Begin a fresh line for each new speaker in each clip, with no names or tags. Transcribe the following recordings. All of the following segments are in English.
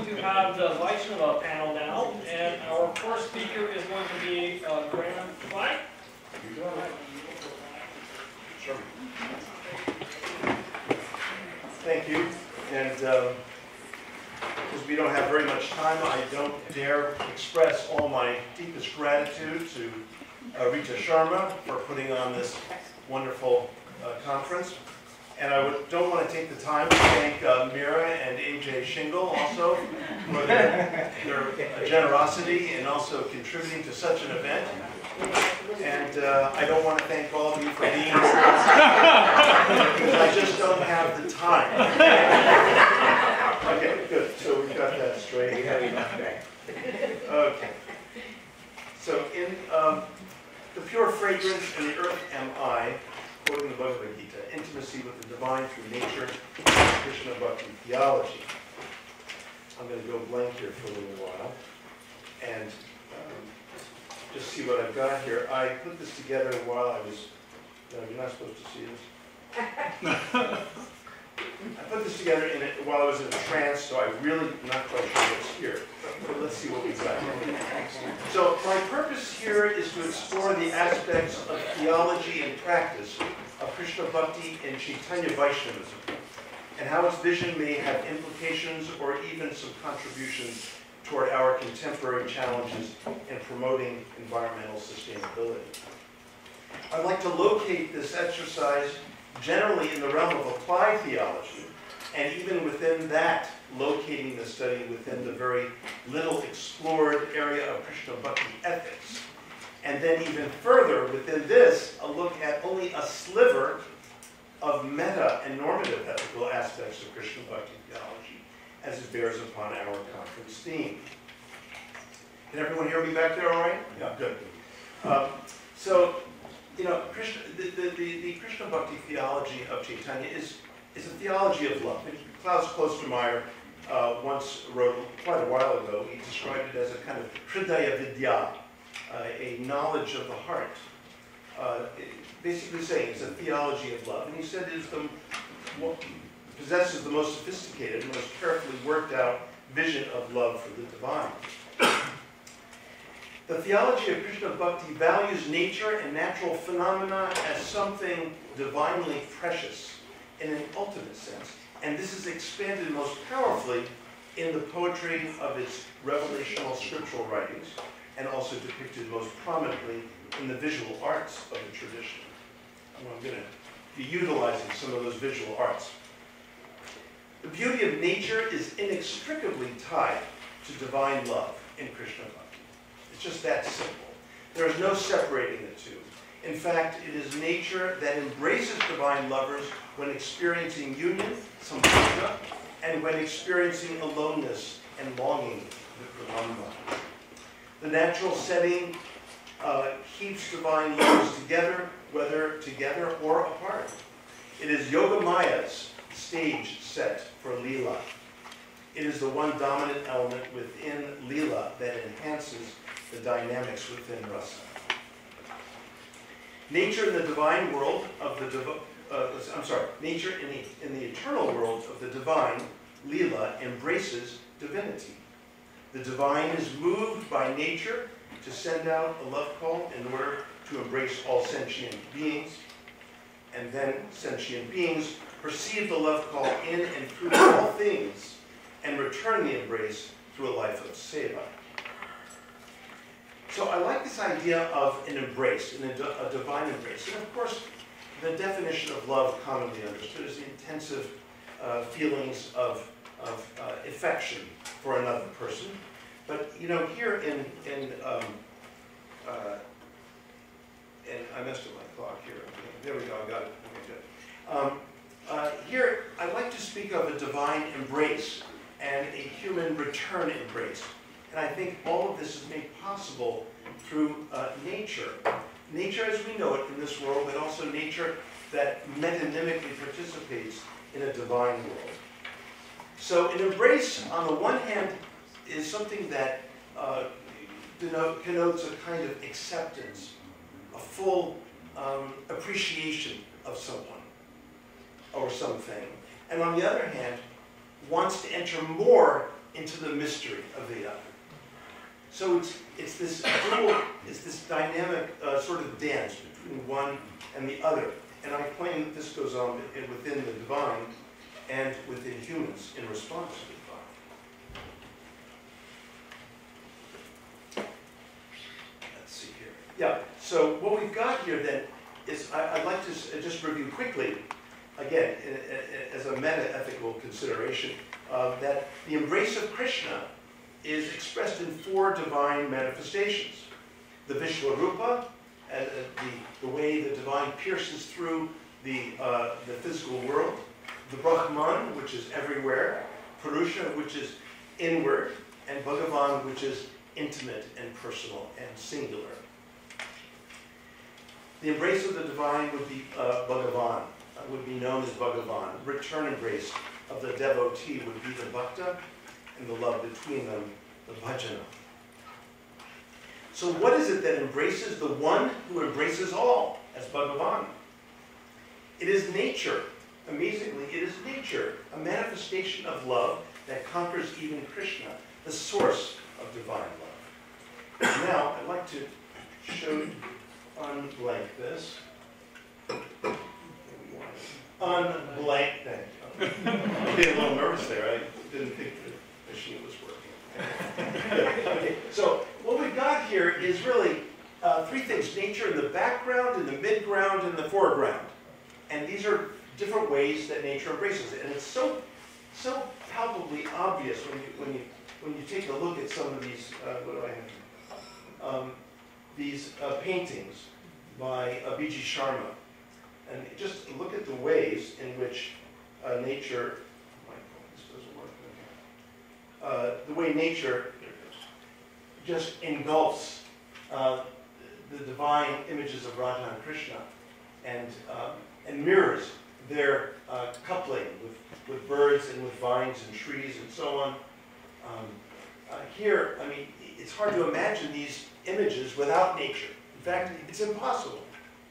to have the Vaishnava panel now, and our first speaker is going to be Graham Flack.
Sure. Thank you. And because we don't have very much time, I don't dare express all my deepest gratitude to Rita Sharma for putting on this wonderful conference. And I don't want to take the time to thank Mira and AJ Shingle also for their generosity and also contributing to such an event. And I don't want to thank all of you for being here because I just don't have the time. Okay, good. So we've got that straight. We have enough time. Okay. So in The Pure Fragrance and the Earth Am I, quoting the Bhagavad Gita, intimacy with the divine through nature, Krishna Bhakti Theology. I'm going to go blank here for a little while and just see what I've got here. I put this together while I was, no, you're not supposed to see this. I put this together while I was in a trance, so I'm really not quite sure what's here. But let's see what we've got. So my purpose here is to explore the aspects of theology and practice of Krishna Bhakti and Caitanya Vaiṣṇava, and how its vision may have implications or even some contributions toward our contemporary challenges in promoting environmental sustainability. I'd like to locate this exercise generally in the realm of applied theology, and even within that, locating the study within the very little explored area of Krishna Bhakti ethics. And then even further within this, a look at only a sliver of meta and normative ethical aspects of Krishna Bhakti theology, as it bears upon our conference theme. Can everyone hear me back there all right? Yeah, good. So, you know, the Krishna Bhakti theology of Caitanya is a theology of love. Klaus Klostermaier once wrote, quite a while ago, he described it as a kind of Hridaya Vidya, a knowledge of the heart. Basically saying it's a theology of love. And he said it possesses the most sophisticated, most carefully worked out vision of love for the divine. The theology of Krishna Bhakti values nature and natural phenomena as something divinely precious in an ultimate sense. And this is expanded most powerfully in the poetry of its revelational scriptural writings, and also depicted most prominently in the visual arts of the tradition. I'm going to be utilizing some of those visual arts. The beauty of nature is inextricably tied to divine love in Krishna Bhakti. It's just that simple. There is no separating the two. In fact, it is nature that embraces divine lovers when experiencing union, sambandha, and when experiencing aloneness and longing, vipramanva. The natural setting keeps divine lovers together, whether together or apart. It is Yoga Maya's stage set for Leela. It is the one dominant element within Leela that enhances the dynamics within Rasa. Nature in the divine world of the nature in the eternal world of the divine, Leela, embraces divinity. The divine is moved by nature to send out a love call in order to embrace all sentient beings, and then sentient beings perceive the love call in and through all things and return the embrace through a life of seva. So I like this idea of an embrace, a divine embrace. And of course, the definition of love commonly understood is the intensive feelings of affection for another person. But you know, here and I messed up my clock here. There we go, I got it. Okay, good. Here, I'd like to speak of a divine embrace and a human return embrace. And I think all of this is made possible through nature. Nature as we know it in this world, but also nature that metonymically participates in a divine world. So an embrace, on the one hand, is something that connotes a kind of acceptance, a full appreciation of someone or something. And on the other hand, wants to enter more into the mystery of the other. So it's this dual, it's this dynamic sort of dance between one and the other. And I claim that this goes on within the divine and within humans in response to the divine. Let's see here. Yeah, so what we've got here then is, I'd like to just review quickly, again, as a meta-ethical consideration, that the embrace of Krishna is expressed in 4 divine manifestations. The Vishwarupa, the way the divine pierces through the physical world. The Brahman, which is everywhere. Purusha, which is inward. And Bhagavan, which is intimate and personal and singular. The embrace of the divine would be Bhagavan, would be known as Bhagavan. The return embrace of the devotee would be the bhakta, and the love between them, the bhajana. So what is it that embraces the one who embraces all as Bhagavan? It is nature. Amazingly, it is nature, a manifestation of love that conquers even Krishna, the source of divine love. Now, I'd like to show, unblank this. Unblank, thank you. I'm getting a little nervous there. I didn't think the machine was working. Okay, so what we've got here is really 3 things: nature in the background, in the midground, and the foreground. And these are different ways that nature embraces it. And it's so palpably obvious when you take a look at some of these. What do I have? These paintings by B.G. Sharma. And just look at the ways in which nature, this doesn't work, the way nature just engulfs the divine images of Radha and Krishna and mirrors their coupling with birds and with vines and trees and so on. Here, I mean, it's hard to imagine these images without nature. In fact, it's impossible.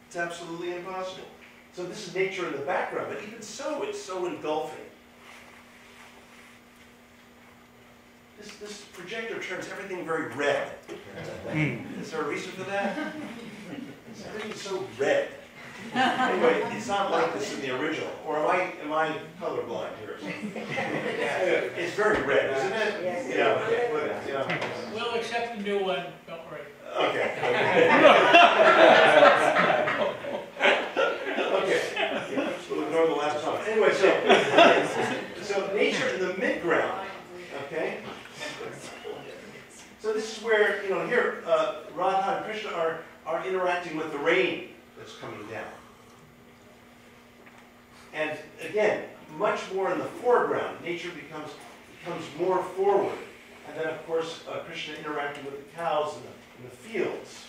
It's absolutely impossible. So this is nature in the background, but even so, it's so engulfing. This projector turns everything very red. Is there a reason for that? Everything's so red. Anyway, it's not like this in the original. Or am I colorblind here? It's very red, isn't it?
Yes.
Yeah.
We'll accept the new one, don't worry.
Okay. We'll ignore the last comment. Anyway, so nature in the midground. Okay. So this is where, here Radha and Krishna are interacting with the rain that's coming down. And again, much more in the foreground. Nature becomes more forward. And then, of course, Krishna interacting with the cows in the fields.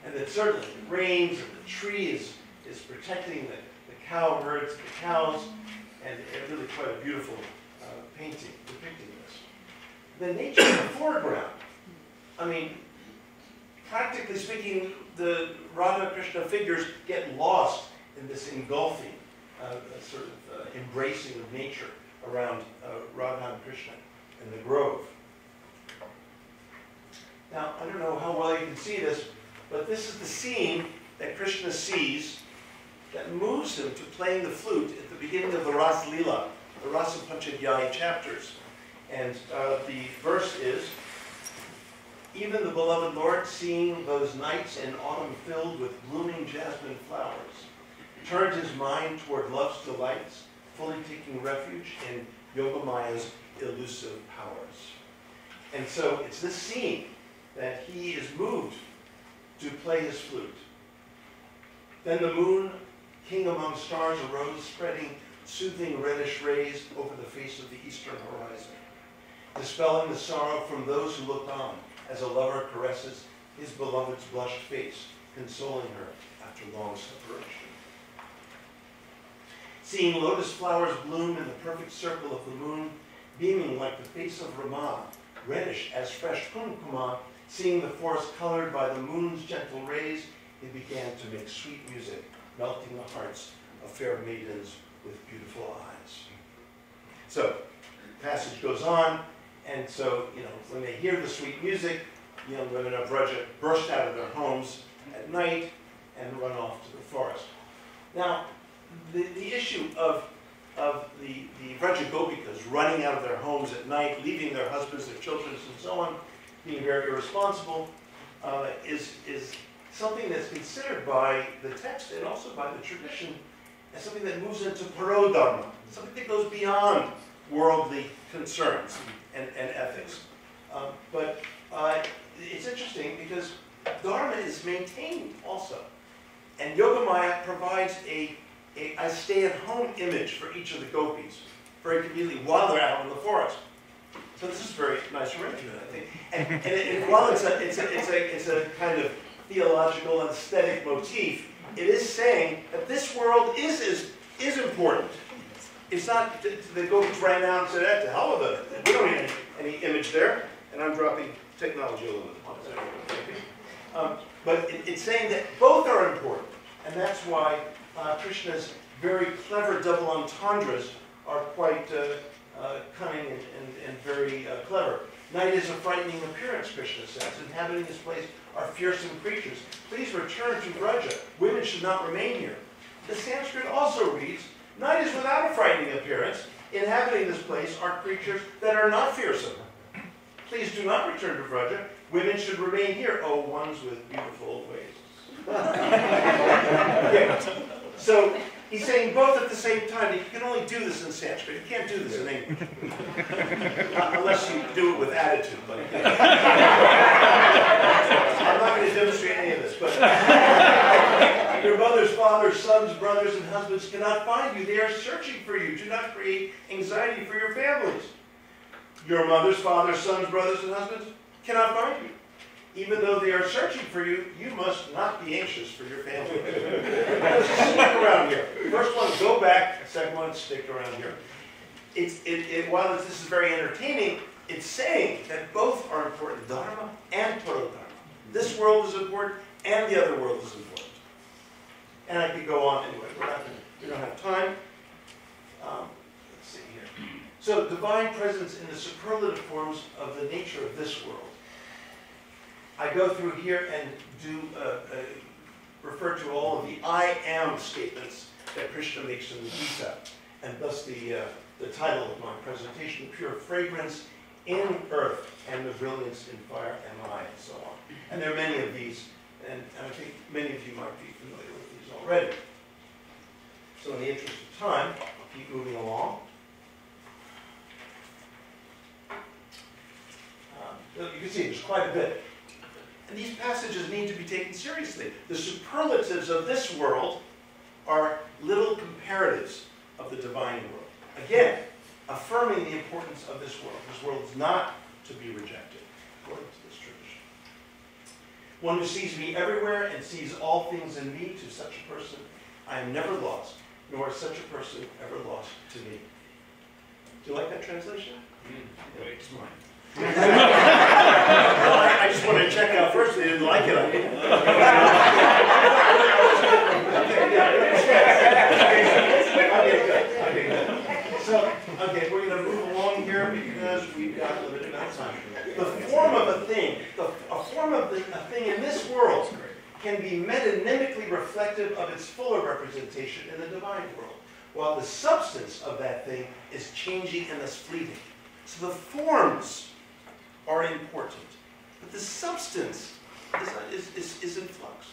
And then certainly the rains and the trees is protecting the cow herds, the cows, and really quite a beautiful painting depicting this. The nature in the foreground. I mean, practically speaking, the Radha Krishna figures get lost in this engulfing, sort of embracing of nature around Radha and Krishna in the grove. Now, I don't know how well you can see this, but this is the scene that Krishna sees that moves him to playing the flute at the beginning of the Ras Lila, the Rasa Panchadhyayi chapters. And the verse is, "Even the beloved Lord, seeing those nights in autumn filled with blooming jasmine flowers, turned his mind toward love's delights, fully taking refuge in Yogamaya's elusive powers." And so it's this scene that he is moved to play his flute. Then the moon, king among stars, arose, spreading soothing reddish rays over the face of the eastern horizon, dispelling the sorrow from those who looked on as a lover caresses his beloved's blushed face, consoling her after long separation. Seeing lotus flowers bloom in the perfect circle of the moon, beaming like the face of Rama, reddish as fresh kumkuma, seeing the forest colored by the moon's gentle rays, he began to make sweet music, melting the hearts of fair maidens with beautiful eyes. So, passage goes on, and so, when they hear the sweet music, young women of Vraja burst out of their homes at night and run off to the forest. Now, the issue of the Vraja Gopikas running out of their homes at night, leaving their husbands, their children, and so on, being very irresponsible, is something that's considered by the text and also by the tradition as something that moves into parodharma, something that goes beyond worldly concerns and ethics. But it's interesting because dharma is maintained also. And Yogamaya provides a stay-at-home image for each of the gopis very conveniently while they're out in the forest. So this is a very nice arrangement, I think. And while it's a kind of theological and aesthetic motif, it is saying that this world is important. It's not the gopis ran out and said, to hell with it. We don't need any image there. And I'm dropping technology a little bit. But it's saying that both are important. And that's why Krishna's very clever double entendres are quite cunning and very clever. Night is a frightening appearance, Krishna says. Inhabiting this place are fearsome creatures. Please return to Vraja. Women should not remain here. The Sanskrit also reads, night is without a frightening appearance. Inhabiting this place are creatures that are not fearsome. Please do not return to Vraja. Women should remain here, oh, ones with beautiful ways. Okay. So he's saying both at the same time. You can only do this in Sanskrit. You can't do this in English. Unless you do it with attitude. But, I'm not going to demonstrate any of this. But your mothers, fathers, sons, brothers, and husbands cannot find you. They are searching for you. Do not create anxiety for your families. Your mothers, fathers, sons, brothers, and husbands cannot find you. Even though they are searching for you, you must not be anxious for your family. Stick around here. First one, go back. Second one, stick around here. While this is very entertaining, it's saying that both are important, dharma and parodharma. This world is important, and the other world is important. And I could go on anyway. We don't have time. Let's see here. So, divine presence in the superlative forms of the nature of this world. I go through here and do refer to all of the I am statements that Krishna makes in the Gita, and thus the title of my presentation, Pure Fragrance in Earth and the Brilliance in Fire am I, and so on. And there are many of these, and I think many of you might be familiar with these already. So in the interest of time, I'll keep moving along. You can see there's quite a bit. And these passages need to be taken seriously. The superlatives of this world are little comparatives of the divine world. Again, affirming the importance of this world. This world is not to be rejected, according to this tradition. One who sees me everywhere and sees all things in me, to such a person I am never lost, nor is such a person ever lost to me. Do you like that translation? Yeah, it's mine. Well, I just wanted to check out first. They didn't like it. Okay, good. So, we're going to move along here because we've got a limited amount of time. The form of a thing, a form of a thing in this world can be metonymically reflective of its fuller representation in the divine world, while the substance of that thing is changing and thus fleeting. So the forms are important, but the substance is in flux.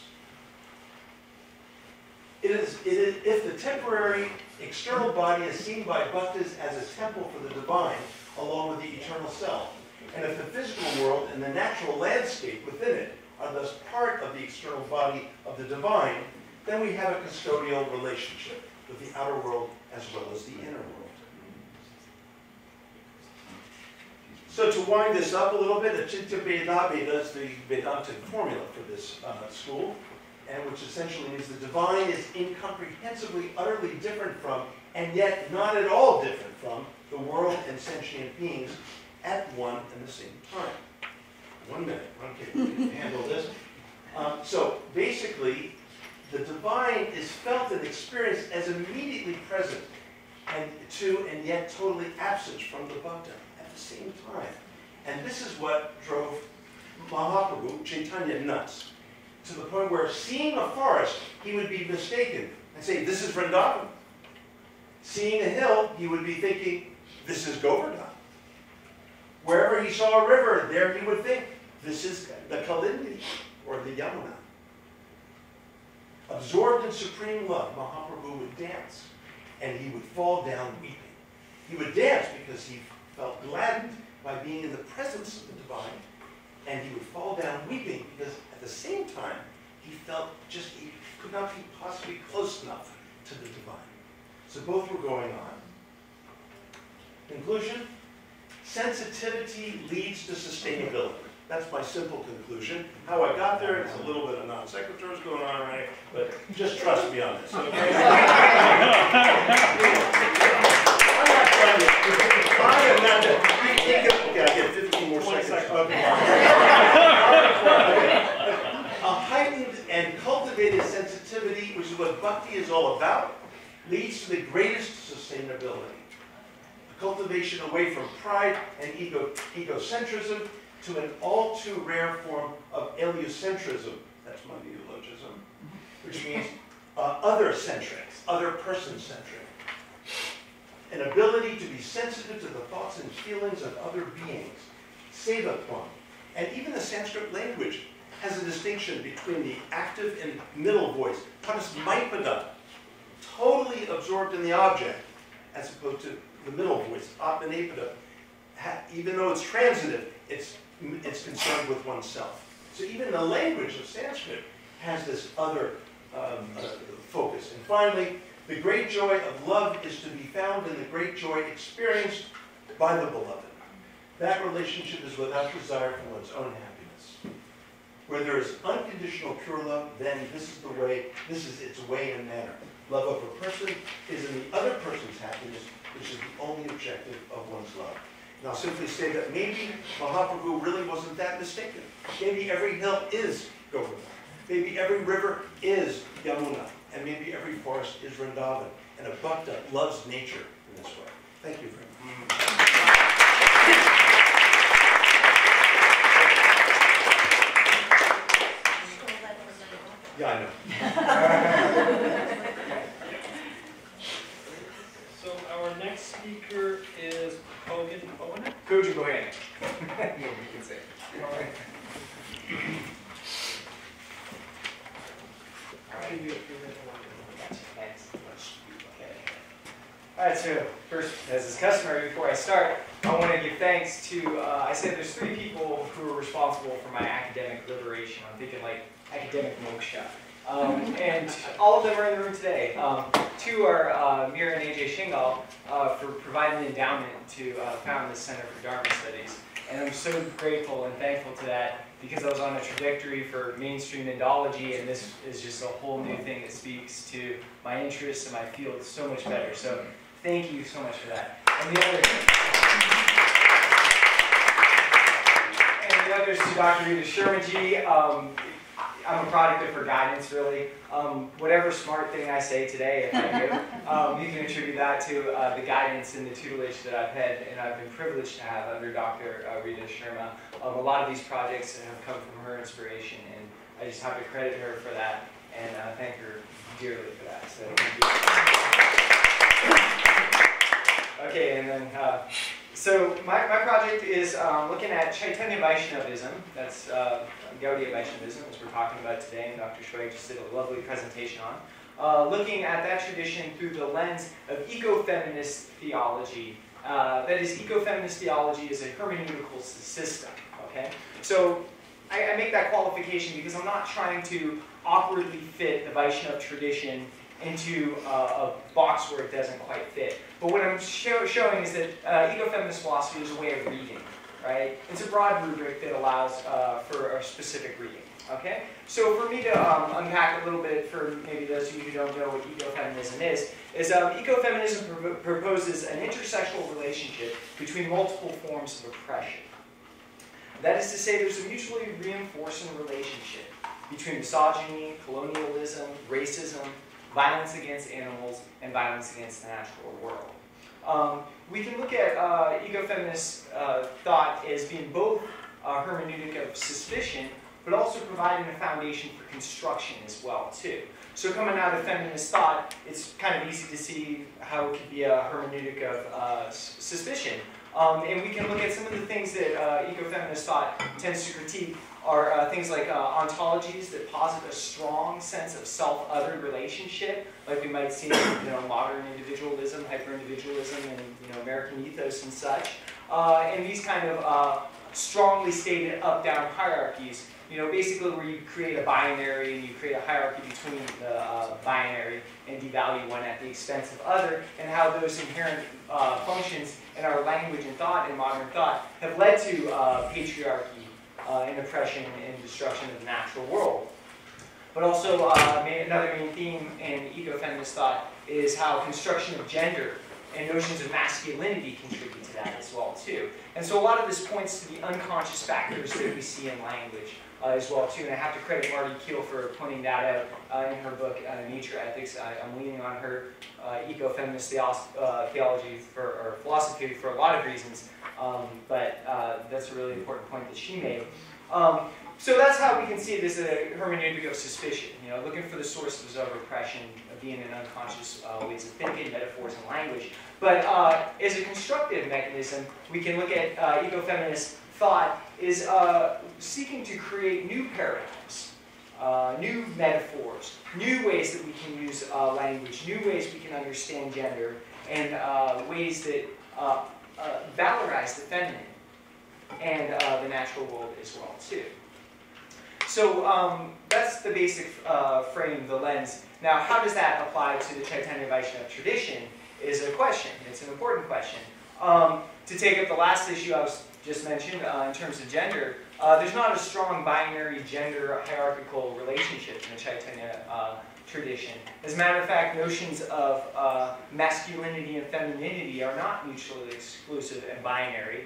If the temporary external body is seen by bhaktas as a temple for the divine, along with the eternal self, and if the physical world and the natural landscape within it are thus part of the external body of the divine, then we have a custodial relationship with the outer world as well as the inner world. So to wind this up a little bit, Achintya Vedabheda is the Vedantic formula for this school, and which essentially means the divine is incomprehensibly, utterly different from, and yet not at all different from, the world and sentient beings at one and the same time. 1 minute. Okay, we can handle this. So basically, the divine is felt and experienced as immediately present and yet totally absent from the bhakta at the same time. And this is what drove Mahaprabhu, Caitanya, nuts, to the point where seeing a forest, he would be mistaken and say, this is Vrindavan. Seeing a hill, he would be thinking, this is Govardhan. Wherever he saw a river, there he would think, this is the Kalindi, or the Yamuna. Absorbed in supreme love, Mahaprabhu would dance, and he would fall down weeping. He would dance because he felt gladdened by being in the presence of the divine, and he would fall down weeping because at the same time, he felt just he could not be possibly close enough to the divine. So both were going on. Conclusion, sensitivity leads to sustainability. That's my simple conclusion. How I got there, it's a little bit of non sequiturs going on, right? But just trust me on this, okay? I am not okay, I get 15 more seconds. Okay. A heightened and cultivated sensitivity, which is what bhakti is all about, leads to the greatest sustainability. A cultivation away from pride and egocentrism to an all too rare form of heliocentrism, that's my neologism, which means other-centric, other-person-centric. An ability to be sensitive to the thoughts and feelings of other beings, sevatvam. And even the Sanskrit language has a distinction between the active and middle voice, parasmaipada, totally absorbed in the object, as opposed to the middle voice, atmanepada. Even though it's transitive, it's concerned with oneself. So even the language of Sanskrit has this other focus. And finally, the great joy of love is to be found in the great joy experienced by the beloved. That relationship is without desire for one's own happiness. Where there is unconditional pure love, then this is its way and manner. Love of a person is in the other person's happiness, which is the only objective of one's love. And I'll simply say that maybe Mahaprabhu really wasn't that mistaken. Maybe every hill is Govardhan. Maybe every river is Yamuna. And maybe every forest is Vrindavan. And a bhakta loves nature in this way. Thank you very much. Yeah, I know.
So our next speaker is Kogan Bowen.
Koji Bowen. You can say. Alright, so first, as is customary, before I start, I want to give thanks to, I said there's 3 people who are responsible for my academic liberation. I'm thinking like academic moksha. And all of them are in the room today. 2 are Mira and AJ Shingal for providing the endowment to found this Center for Dharma Studies. And I'm so grateful and thankful to that because I was on a trajectory for mainstream Indology, and this is just a whole new thing that speaks to my interests and my field so much better. So thank you so much for that. And the others to Dr. Rita Sharmaji. I'm a product of her guidance, really. Whatever smart thing I say today, if I do, you can attribute that to the guidance and the tutelage that I've had and I've been privileged to have under Dr. Rita Sharma. A lot of these projects have come from her inspiration, and I just have to credit her for that and thank her dearly for that. So thank you. Okay, and then, so my project is looking at Caitanya Vaiṣṇavism. That's Gaudiya Vaishnavism, as we're talking about today, and Dr. Shoaib just did a lovely presentation on. Looking at that tradition through the lens of ecofeminist theology. That is, ecofeminist theology is a hermeneutical system, okay? So I make that qualification because I'm not trying to awkwardly fit the Vaishnava tradition into a box where it doesn't quite fit. But what I'm showing is that ecofeminist philosophy is a way of reading. Right? It's a broad rubric that allows for a specific reading. Okay? So for me to unpack a little bit for maybe those of you who don't know what ecofeminism is ecofeminism proposes an intersexual relationship between multiple forms of oppression. That is to say, there's a mutually reinforcing relationship between misogyny, colonialism, racism, violence against animals, and violence against the natural world. We can look at ecofeminist thought as being both a hermeneutic of suspicion, but also providing a foundation for construction as well, too. So coming out of feminist thought, it's kind of easy to see how it could be a hermeneutic of suspicion. And we can look at some of the things that ecofeminist thought tends to critique are things like ontologies that posit a strong sense of self-other relationship, like we might see in modern individualism, hyper-individualism, and American ethos and such. And these kind of strongly stated up-down hierarchies, basically where you create a binary and you create a hierarchy between the binary and devalue one at the expense of other, and how those inherent functions in our language and thought, in modern thought, have led to patriarchy and oppression and destruction of the natural world. But also another main theme in ecofeminist thought is how construction of gender and notions of masculinity contribute to that as well too. And so a lot of this points to the unconscious factors that we see in language as well too. And I have to credit Marty Keel for pointing that out in her book, Nature Ethics. I'm leaning on her ecofeminist theology or philosophy for a lot of reasons, but that's a really important point that she made. So that's how we can see it as a hermeneutic of suspicion, looking for the sources of oppression, being in unconscious ways of thinking, metaphors, and language. But as a constructive mechanism, we can look at ecofeminist thought is seeking to create new paradigms, new metaphors, new ways that we can use language, new ways we can understand gender, and ways that valorize the feminine and the natural world as well too. So that's the basic frame, the lens. Now, how does that apply to the Caitanya Vaiṣṇava tradition is a question. It's an important question. To take up the last issue I was just mentioned in terms of gender, there's not a strong binary gender hierarchical relationship in the Caitanya tradition. As a matter of fact, notions of masculinity and femininity are not mutually exclusive and binary.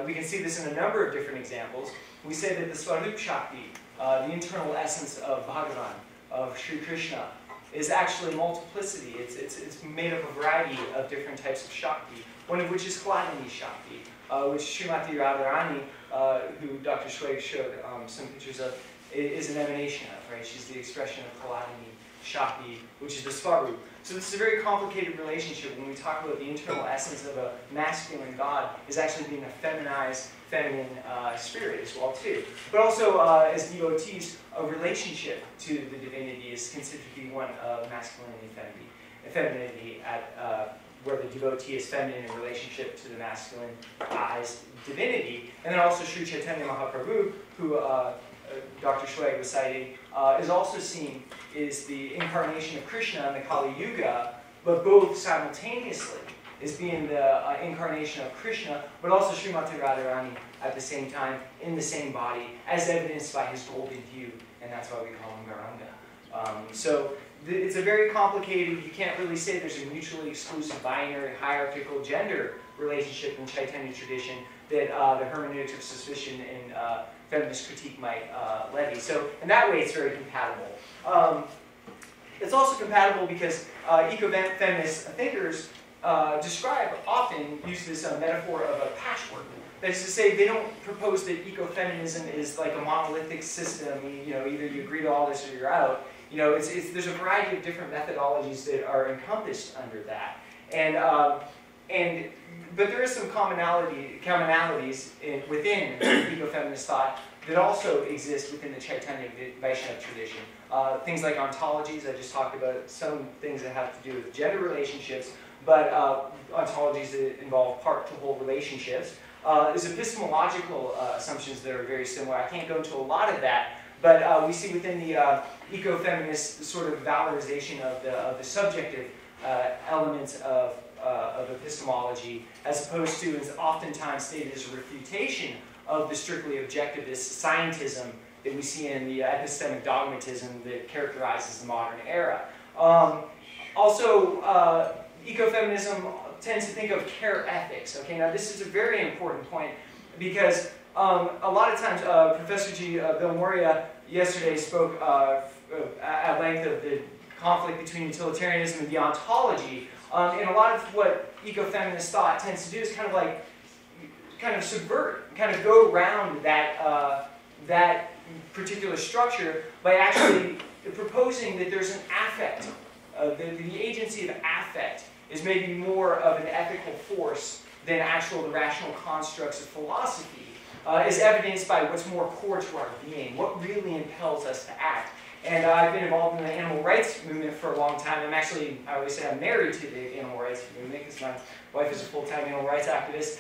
We can see this in a number of different examples. We say that the Svarup Shakti, the internal essence of Bhagavan, of Sri Krishna, is actually multiplicity. It's made up of a variety of different types of Shakti, one of which is Kaladini Shakti, which Srimati Radharani, who Dr. Schweg showed some pictures of, is an emanation of, right? She's the expression of Kaladini Shakti, which is the Svarup. So this is a very complicated relationship when we talk about the internal essence of a masculine God is actually being a feminized, feminine spirit as well too. But also as devotees, a relationship to the divinity is considered to be one of masculinity and femininity at where the devotee is feminine in relationship to the masculine-ized divinity. And then also Sri Chaitanya Mahaprabhu, who Dr. Schweg was citing, is also seen as the incarnation of Krishna in the Kali Yuga, but both simultaneously as being the incarnation of Krishna, but also Srimati Radharani at the same time, in the same body, as evidenced by his golden hue, and that's why we call him Gauranga. So it's a very complicated, you can't really say there's a mutually exclusive binary hierarchical gender relationship in Chaitanya tradition that the hermeneutics of suspicion and feminist critique might levy. So in that way, it's very compatible. It's also compatible because eco-feminist thinkers often use this metaphor of a patchwork. That is to say, they don't propose that ecofeminism is like a monolithic system. Either you agree to all this or you're out. There's a variety of different methodologies that are encompassed under that, but there is some commonalities within ecofeminist thought that also exist within the Caitanya Vaiṣṇava tradition. Things like ontologies, I just talked about some things that have to do with gender relationships, but ontologies that involve part-to-whole relationships. There's epistemological assumptions that are very similar. I can't go into a lot of that, but we see within the ecofeminist sort of valorization of the subjective elements of epistemology, as opposed to, is oftentimes stated as a refutation of the strictly objectivist scientism that we see in the epistemic dogmatism that characterizes the modern era. Also, ecofeminism tends to think of care ethics. Okay, now this is a very important point because a lot of times Professor G. Bill Moria yesterday spoke at length of the conflict between utilitarianism and deontology. And a lot of what ecofeminist thought tends to do is kind of subvert, kind of go around that, that particular structure by actually proposing that there's an affect. The agency of affect is maybe more of an ethical force than the rational constructs of philosophy, is evidenced by what's more core to our being, what really impels us to act. And I've been involved in the animal rights movement for a long time. I always say I'm married to the animal rights movement because my wife is a full-time animal rights activist.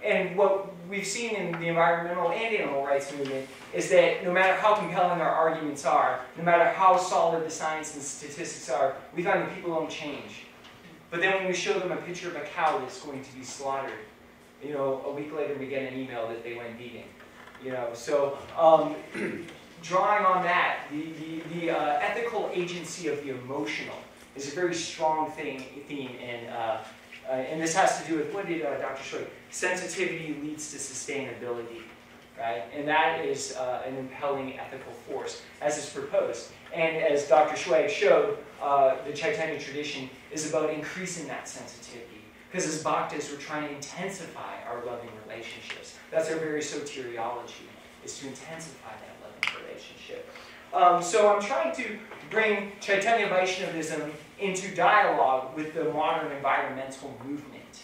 And what we've seen in the environmental and animal rights movement is that no matter how compelling our arguments are, no matter how solid the science and statistics are, we find that people don't change. But then when we show them a picture of a cow that's going to be slaughtered, a week later we get an email that they went vegan. So drawing on that, the ethical agency of the emotional is a very strong theme, and this has to do with, what did Dr. Schweig? Sensitivity leads to sustainability, right? And that is an impelling ethical force, as is proposed. And as Dr. Schweig showed, the Caitanya tradition is about increasing that sensitivity. Because as bhaktas, we're trying to intensify our loving relationships. That's our very soteriology, is to intensify that loving relationship. So I'm trying to bring Caitanya Vaishnavism into dialogue with the modern environmental movement.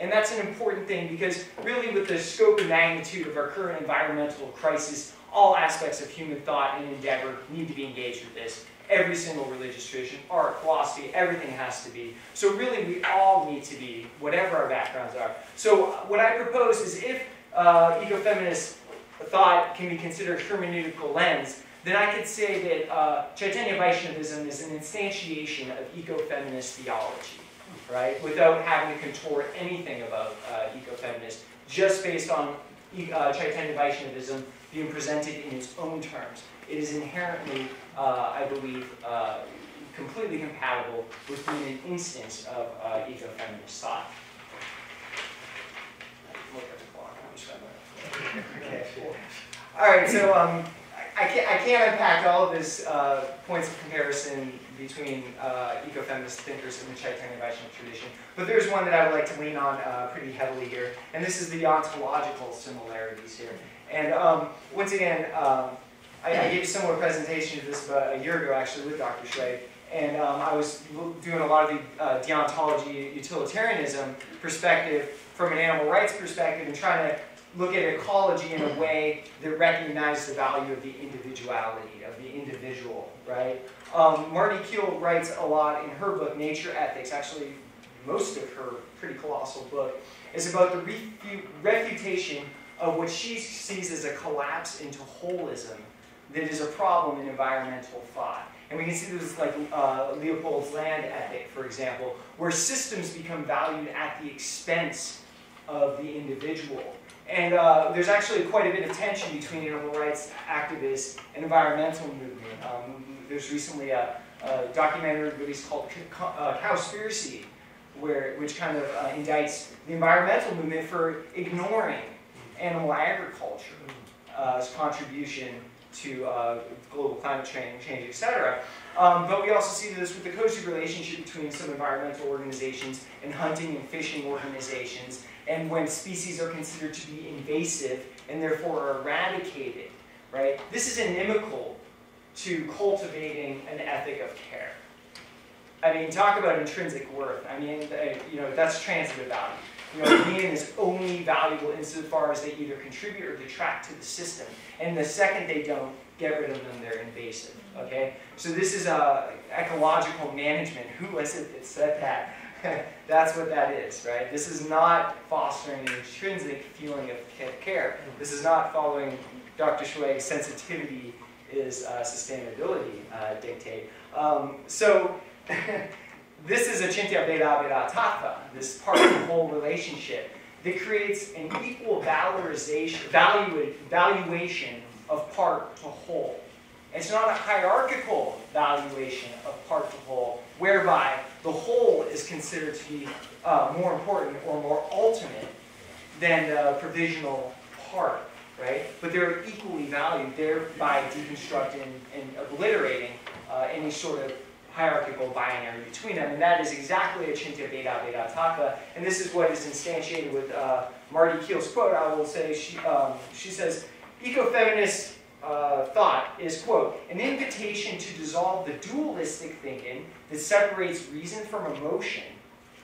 And that's an important thing because really with the scope and magnitude of our current environmental crisis, all aspects of human thought and endeavor need to be engaged with this. Every single religious tradition, art, philosophy, everything has to be. So really we all need to be, whatever our backgrounds are. So what I propose is if ecofeminist thought can be considered a hermeneutical lens, then I could say that Caitanya Vaishnavism is an instantiation of ecofeminist theology, right? Without having to contort anything about ecofeminist, just based on Caitanya Vaishnavism being presented in its own terms. It is inherently, I believe, completely compatible with being an instance of ecofeminist thought. Look at the clock. Okay. All right, so I can't unpack all of his points of comparison between ecofeminist thinkers in the Caitanya Vaishnava tradition, but there's one that I would like to lean on pretty heavily here, and this is the ontological similarities here. And once again, I gave a similar presentation to this about a year ago, actually, with Dr. Schweig, and I was doing a lot of the deontology utilitarianism perspective from an animal rights perspective and trying to look at ecology in a way that recognized the value of the individuality, of the individual, right? Marty Kuehl writes a lot in her book, Nature Ethics, actually most of her pretty colossal book, is about the refutation of what she sees as a collapse into holism that is a problem in environmental thought. And we can see this like Leopold's land ethic, for example, where systems become valued at the expense of the individual. And there's actually quite a bit of tension between animal rights activists and environmental movement. There's recently a documentary released called Cowspiracy, which kind of indicts the environmental movement for ignoring animal agriculture's contribution to global climate change, etc. But we also see this with the cozy relationship between some environmental organizations and hunting and fishing organizations, and when species are considered to be invasive and therefore are eradicated, right? This is inimical to cultivating an ethic of care. I mean, talk about intrinsic worth. I mean, that's transitive value. Being is only valuable insofar as they either contribute or detract to the system. And the second they don't, get rid of them, they're invasive, okay? So this is ecological management. Who was it that said that? That's what that is, right? This is not fostering an intrinsic feeling of care. This is not following Dr. Schweig's sensitivity is sustainability dictate. So this is a Chintya Veda Veda Tattva, this part of the whole relationship that creates an equal valuation of part to whole. It's not a hierarchical valuation of part to whole, whereby the whole is considered to be more important or more ultimate than the provisional part, right? But they're equally valued, thereby deconstructing and obliterating any sort of hierarchical binary between them, and that is exactly Achintya Veda Vedataka, and this is what is instantiated with Marty Keel's quote. I will say, she says, ecofeminist thought is, quote, an invitation to dissolve the dualistic thinking that separates reason from emotion,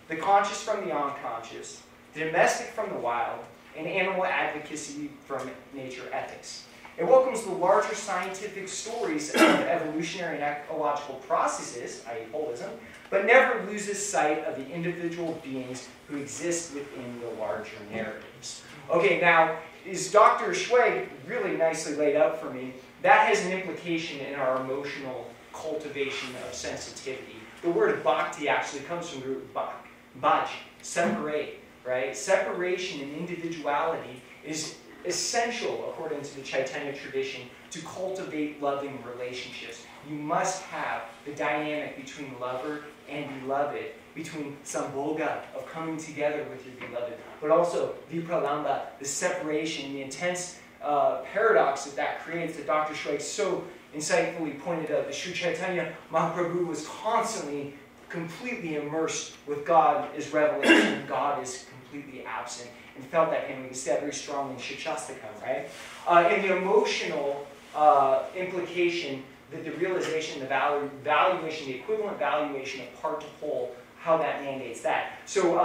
the conscious from the unconscious, the domestic from the wild, and animal advocacy from nature ethics. It welcomes the larger scientific stories of evolutionary and ecological processes, i.e. holism, but never loses sight of the individual beings who exist within the larger narratives. Okay, now, is Dr. Schweg really nicely laid out for me, that has an implication in our emotional cultivation of sensitivity. The word bhakti actually comes from the root bhaj, separate, right? Separation and individuality is essential, according to the Chaitanya tradition, to cultivate loving relationships. You must have the dynamic between lover and beloved, between sambhoga, of coming together with your beloved, but also vipralamba, the separation, the intense paradox that creates, that Dr. Schweig so insightfully pointed out, that Sri Chaitanya Mahaprabhu was constantly completely immersed with God as revelation, God is completely absent, and felt that him. We see that very strongly in Shikshastakam, right? And the emotional implication, that the realization, the valuation, the equivalent valuation of part to whole, how that mandates that. So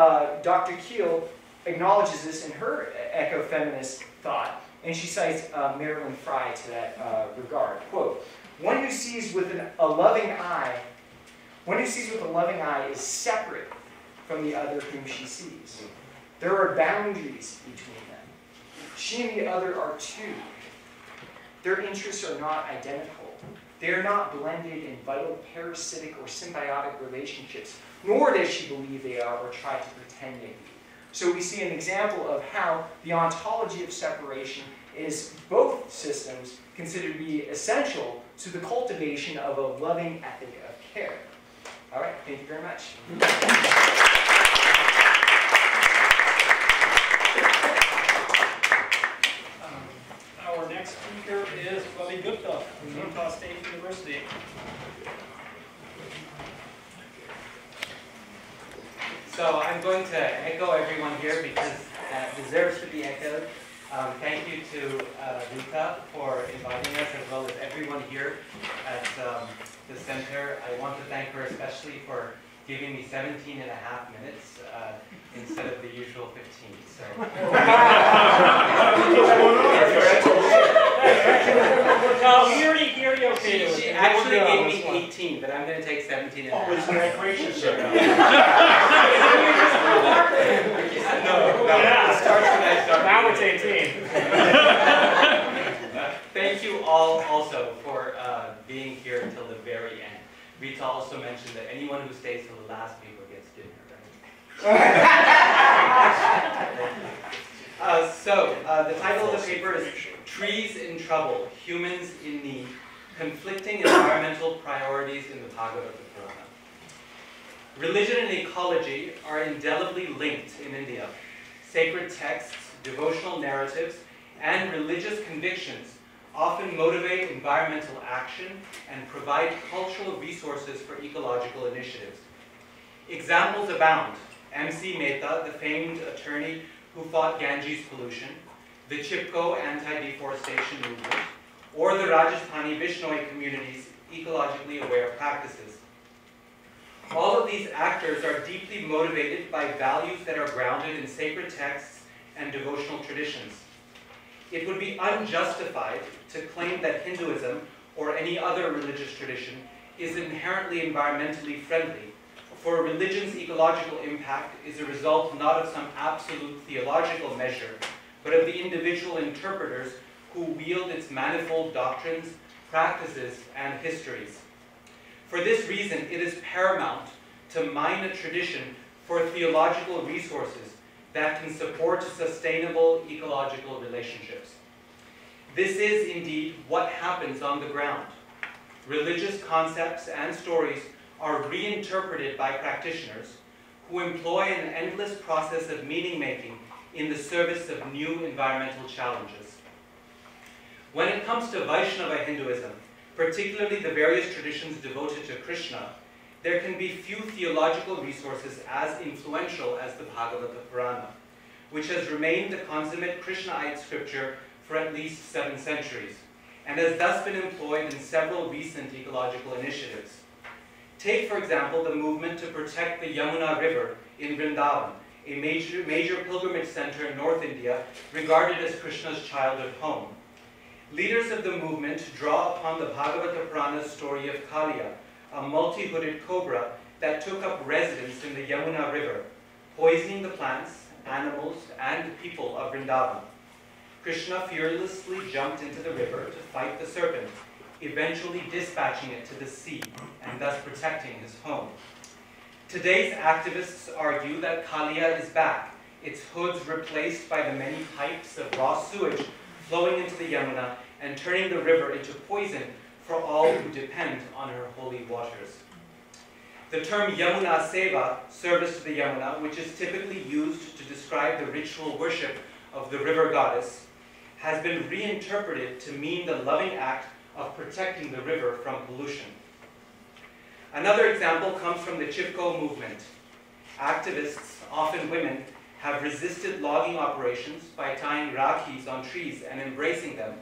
Dr. Keel acknowledges this in her ecofeminist thought, and she cites Marilyn Frye to that regard. Quote, one who sees with a loving eye is separate from the other whom she sees. There are boundaries between them. She and the other are two. Their interests are not identical. They are not blended in vital parasitic or symbiotic relationships, nor does she believe they are or try to pretend they be. So we see an example of how the ontology of separation is both systems considered to be essential to the cultivation of a loving ethic of care. All right, thank you very much.
Our next speaker is Ravi Gupta from Utah State University.
So I'm going to echo everyone here because that deserves to be echoed. Thank you to Rita for inviting us, as well as everyone here at the center. I want to thank her especially for giving me 17 and a half minutes instead of the usual 15. So.
No, we already okay.
She actually gave me 18, but I'm going to take 17 and a half.
Oh, isn't that gracious, sir?
No,
Yeah.
It starts when I start.
Now it's 18.
Thank you all also for being here until the very end. Rita also mentioned that anyone who stays till the last paper gets dinner, right? So, the title of the paper is Trees in Trouble, Humans in Need, Conflicting Environmental Priorities in the Bhagavad Gita. Religion and ecology are indelibly linked in India. Sacred texts, devotional narratives, and religious convictions often motivate environmental action and provide cultural resources for ecological initiatives. Examples abound. M.C. Mehta, the famed attorney who fought Ganges pollution, the Chipko anti-deforestation movement, or the Rajasthani Vishnoi community's ecologically aware practices. All of these actors are deeply motivated by values that are grounded in sacred texts and devotional traditions. It would be unjustified to claim that Hinduism or any other religious tradition is inherently environmentally friendly, for a religion's ecological impact is a result not of some absolute theological measure, but of the individual interpreters who wield its manifold doctrines, practices, and histories. For this reason, it is paramount to mine a tradition for theological resources that can support sustainable ecological relationships. This is indeed what happens on the ground. Religious concepts and stories are reinterpreted by practitioners who employ an endless process of meaning-making in the service of new environmental challenges. When it comes to Vaishnava Hinduism, particularly the various traditions devoted to Krishna, there can be few theological resources as influential as the Bhagavata Purana, which has remained the consummate Krishnaite scripture for at least 7 centuries, and has thus been employed in several recent ecological initiatives. Take, for example, the movement to protect the Yamuna River in Vrindavan, a major pilgrimage center in North India, regarded as Krishna's childhood home. Leaders of the movement draw upon the Bhagavata Purana's story of Kaliya, a multi-hooded cobra that took up residence in the Yamuna River, poisoning the plants, animals, and people of Vrindavan. Krishna fearlessly jumped into the river to fight the serpent, eventually dispatching it to the sea and thus protecting his home. Today's activists argue that Kaliya is back, its hoods replaced by the many pipes of raw sewage flowing into the Yamuna and turning the river into poison for all who depend on her holy waters. The term Yamuna Seva, service to the Yamuna, which is typically used to describe the ritual worship of the river goddess, has been reinterpreted to mean the loving act of protecting the river from pollution. Another example comes from the Chipko movement. Activists, often women, have resisted logging operations by tying rakhis on trees and embracing them,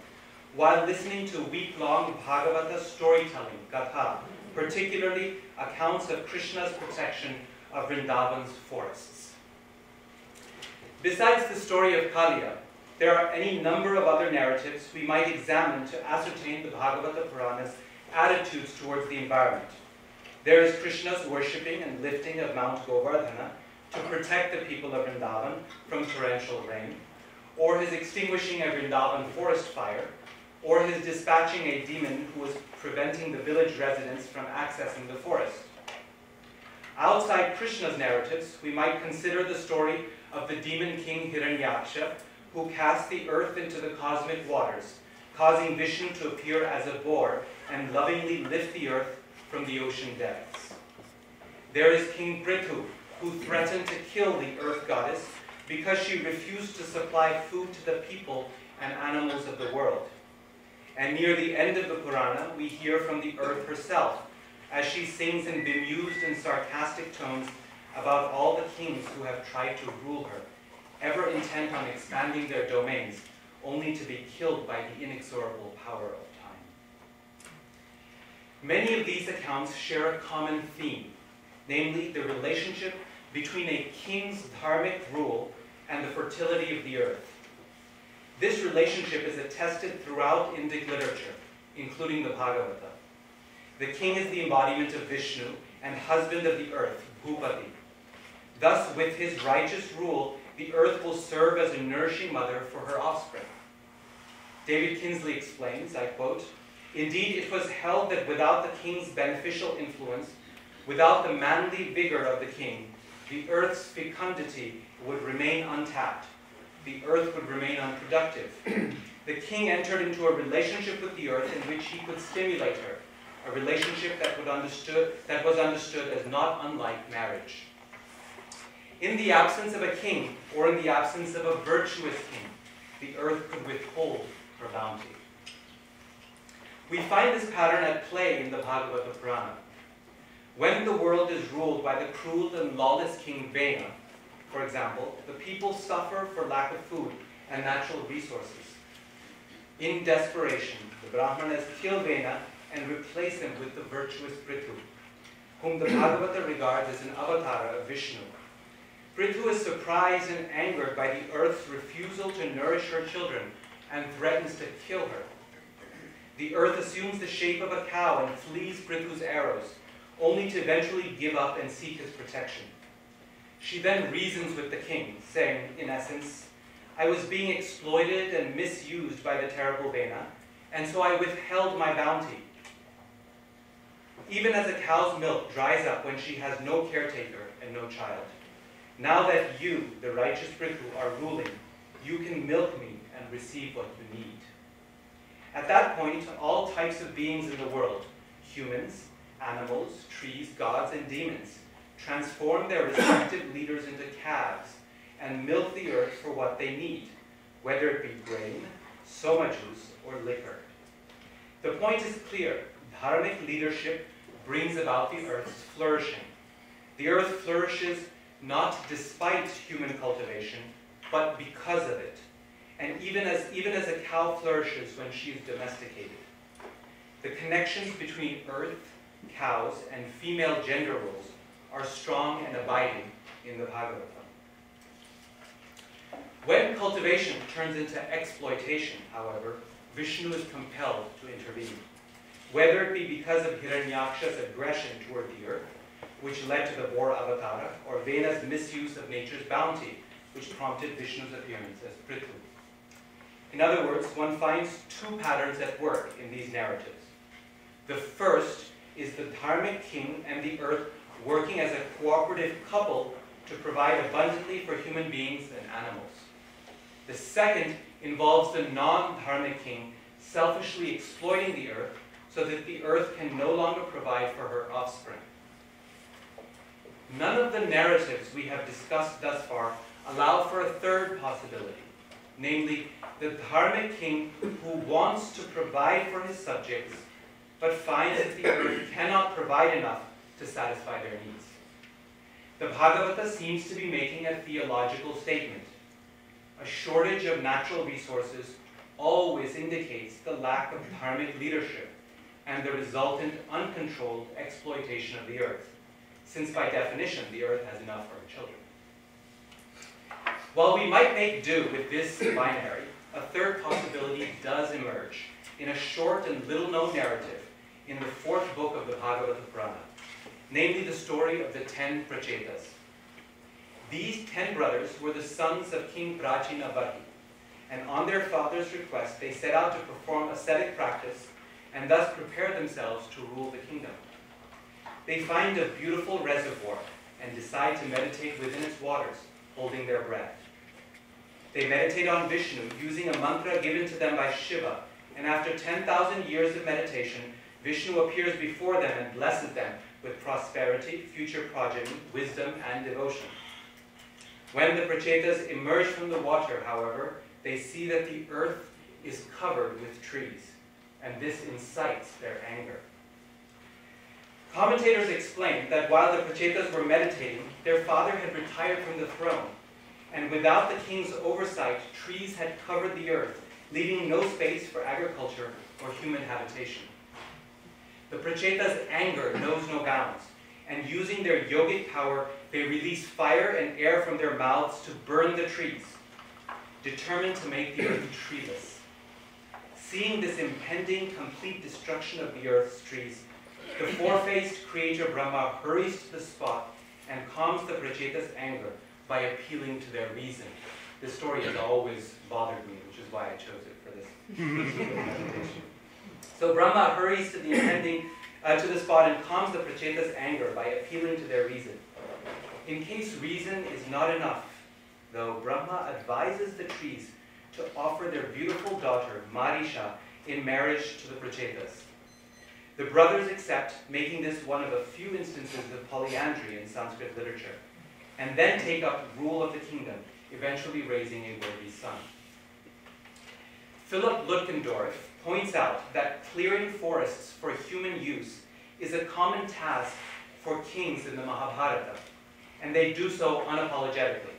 while listening to week-long Bhagavata storytelling, Gatha, particularly accounts of Krishna's protection of Vrindavan's forests. Besides the story of Kaliya, there are any number of other narratives we might examine to ascertain the Bhagavata Purana's attitudes towards the environment. There is Krishna's worshipping and lifting of Mount Govardhana to protect the people of Vrindavan from torrential rain, or his extinguishing a Vrindavan forest fire, or his dispatching a demon who was preventing the village residents from accessing the forest. Outside Krishna's narratives, we might consider the story of the demon king Hiranyaksha, who cast the earth into the cosmic waters, causing Vishnu to appear as a boar and lovingly lift the earth from the ocean depths. There is King Prithu, who threatened to kill the earth goddess because she refused to supply food to the people and animals of the world. And near the end of the Purana, we hear from the earth herself, as she sings in bemused and sarcastic tones about all the kings who have tried to rule her, ever intent on expanding their domains, only to be killed by the inexorable power of time. Many of these accounts share a common theme, namely the relationship between a king's dharmic rule and the fertility of the earth. This relationship is attested throughout Indic literature, including the Bhagavata. The king is the embodiment of Vishnu and husband of the earth, Bhupati. Thus, with his righteous rule, the earth will serve as a nourishing mother for her offspring. David Kinsley explains, I quote, "Indeed, it was held that without the king's beneficial influence, without the manly vigor of the king, the earth's fecundity would remain untapped. The earth would remain unproductive. The king entered into a relationship with the earth in which he could stimulate her, a relationship that was understood as not unlike marriage. In the absence of a king, or in the absence of a virtuous king, the earth could withhold her bounty." We find this pattern at play in the Bhagavata Purana. When the world is ruled by the cruel and lawless king Vena, for example, the people suffer for lack of food and natural resources. In desperation, the Brahmanas kill Vena and replace him with the virtuous Prithu, whom the Bhagavata regards as an avatara of Vishnu. Prithu is surprised and angered by the earth's refusal to nourish her children and threatens to kill her. The earth assumes the shape of a cow and flees Prithu's arrows, only to eventually give up and seek his protection. She then reasons with the king, saying, in essence, "I was being exploited and misused by the terrible Vena, and so I withheld my bounty. Even as a cow's milk dries up when she has no caretaker and no child. Now that you, the righteous Prithu, are ruling, you can milk me and receive what you need." At that point, all types of beings in the world, humans, animals, trees, gods, and demons, transform their respective leaders into calves and milk the earth for what they need, whether it be grain, soma juice, or liquor. The point is clear. Dharmic leadership brings about the earth's flourishing. The earth flourishes not despite human cultivation, but because of it. And even as a cow flourishes when she is domesticated. The connections between earth, cows, and female gender roles are strong and abiding in the Bhagavatam. When cultivation turns into exploitation, however, Vishnu is compelled to intervene. Whether it be because of Hiranyaksha's aggression toward the earth, which led to the boar avatara, or Vena's misuse of nature's bounty, which prompted Vishnu's appearance as Prithu. In other words, one finds two patterns at work in these narratives. The first is the dharmic king and the earth working as a cooperative couple to provide abundantly for human beings and animals. The second involves the non-dharmic king selfishly exploiting the earth so that the earth can no longer provide for her offspring. None of the narratives we have discussed thus far allow for a third possibility, namely the dharmic king who wants to provide for his subjects but finds that the earth cannot provide enough to satisfy their needs. The Bhagavata seems to be making a theological statement. A shortage of natural resources always indicates the lack of dharmic leadership and the resultant uncontrolled exploitation of the earth, since by definition the earth has enough for her children. While we might make do with this binary, a third possibility does emerge in a short and little-known narrative in the 4th book of the Bhagavata Purana, namely the story of the 10 Prachetas. These 10 brothers were the sons of King Prachina Vahi, and on their father's request they set out to perform ascetic practice and thus prepare themselves to rule the kingdom. They find a beautiful reservoir and decide to meditate within its waters, holding their breath. They meditate on Vishnu using a mantra given to them by Shiva, and after 10,000 years of meditation, Vishnu appears before them and blesses them with prosperity, future progeny, wisdom, and devotion. When the Prachetas emerge from the water, however, they see that the earth is covered with trees, and this incites their anger. Commentators explain that while the Prachetas were meditating, their father had retired from the throne, and without the king's oversight, trees had covered the earth, leaving no space for agriculture or human habitation. The Prachetas' anger knows no bounds, and using their yogic power, they release fire and air from their mouths to burn the trees, determined to make the earth treeless. Seeing this impending complete destruction of the earth's trees, the four-faced creator Brahma hurries to the spot and calms the Prachetas' anger by appealing to their reason. This story has always bothered me, which is why I chose it for this presentation. So Brahma hurries to the spot and calms the Prachetas' anger by appealing to their reason. In case reason is not enough, though, Brahma advises the trees to offer their beautiful daughter, Marisha, in marriage to the Prachetas. The brothers accept, making this one of a few instances of polyandry in Sanskrit literature, and then take up rule of the kingdom, eventually raising a worthy son. Philip Lutgendorf points out that clearing forests for human use is a common task for kings in the Mahabharata, and they do so unapologetically.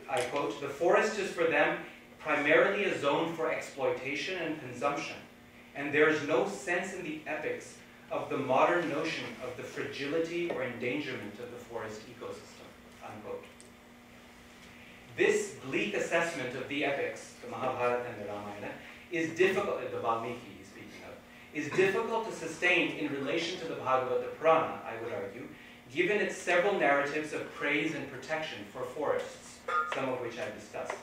I quote, "The forest is for them primarily a zone for exploitation and consumption, and there is no sense in the epics of the modern notion of the fragility or endangerment of the forest ecosystem," unquote. This bleak assessment of the epics, the Mahabharata and the Ramayana, is difficult, the Valmiki he's speaking of, is difficult to sustain in relation to the Bhagavata Purana, I would argue, given its several narratives of praise and protection for forests, some of which I've discussed.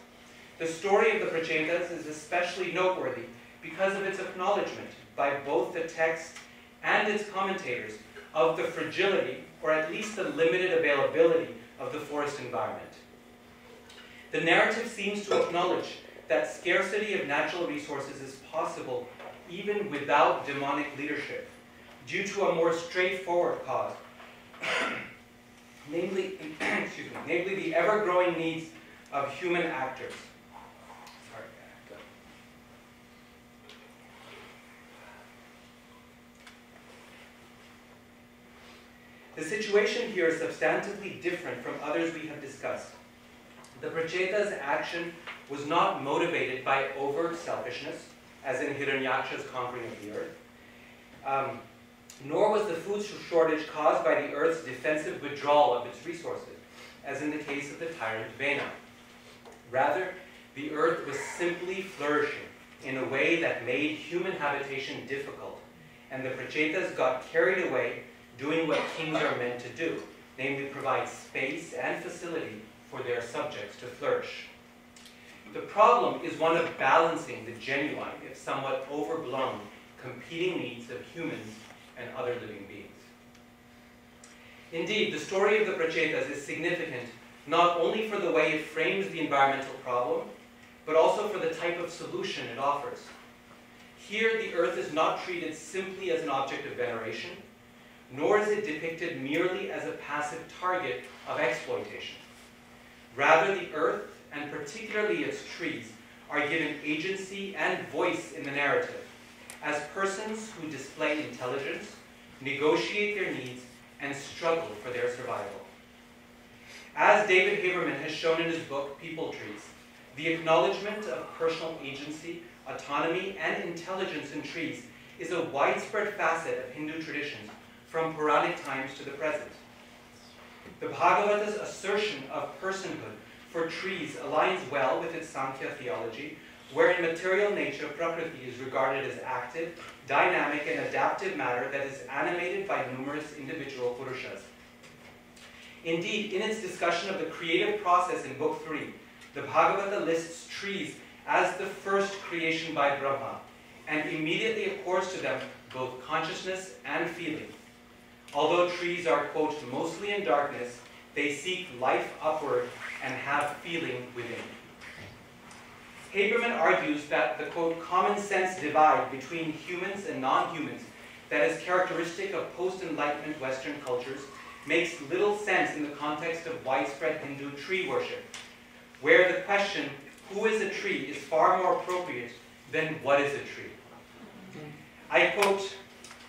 The story of the Prachetas is especially noteworthy because of its acknowledgement by both the text and its commentators of the fragility, or at least the limited availability, of the forest environment. The narrative seems to acknowledge that scarcity of natural resources is possible even without demonic leadership, due to a more straightforward cause, namely the ever-growing needs of human actors. The situation here is substantively different from others we have discussed. The Pracheta's action was not motivated by overt selfishness, as in Hiranyaksha's conquering of the earth, nor was the food shortage caused by the earth's defensive withdrawal of its resources, as in the case of the tyrant Vena. Rather, the earth was simply flourishing in a way that made human habitation difficult, and the Prachetas got carried away doing what kings are meant to do, namely provide space and facility for their subjects to flourish. The problem is one of balancing the genuine, if somewhat overblown, competing needs of humans and other living beings. Indeed, the story of the Prachetas is significant not only for the way it frames the environmental problem, but also for the type of solution it offers. Here, the earth is not treated simply as an object of veneration, nor is it depicted merely as a passive target of exploitation. Rather, the earth, and particularly its trees, are given agency and voice in the narrative, as persons who display intelligence, negotiate their needs, and struggle for their survival. As David Haberman has shown in his book, People Trees, the acknowledgement of personal agency, autonomy, and intelligence in trees is a widespread facet of Hindu traditions from Puranic times to the present. The Bhagavata's assertion of personhood for trees aligns well with its Sankhya theology, wherein material nature, Prakriti, is regarded as active, dynamic, and adaptive matter that is animated by numerous individual Purushas. Indeed, in its discussion of the creative process in Book 3, the Bhagavata lists trees as the first creation by Brahma, and immediately accords to them both consciousness and feeling. Although trees are, quote, mostly in darkness, they seek life upward and have feeling within. Haberman argues that the, quote, common sense divide between humans and non-humans that is characteristic of post-Enlightenment Western cultures makes little sense in the context of widespread Hindu tree worship, where the question, who is a tree, is far more appropriate than what is a tree. I quote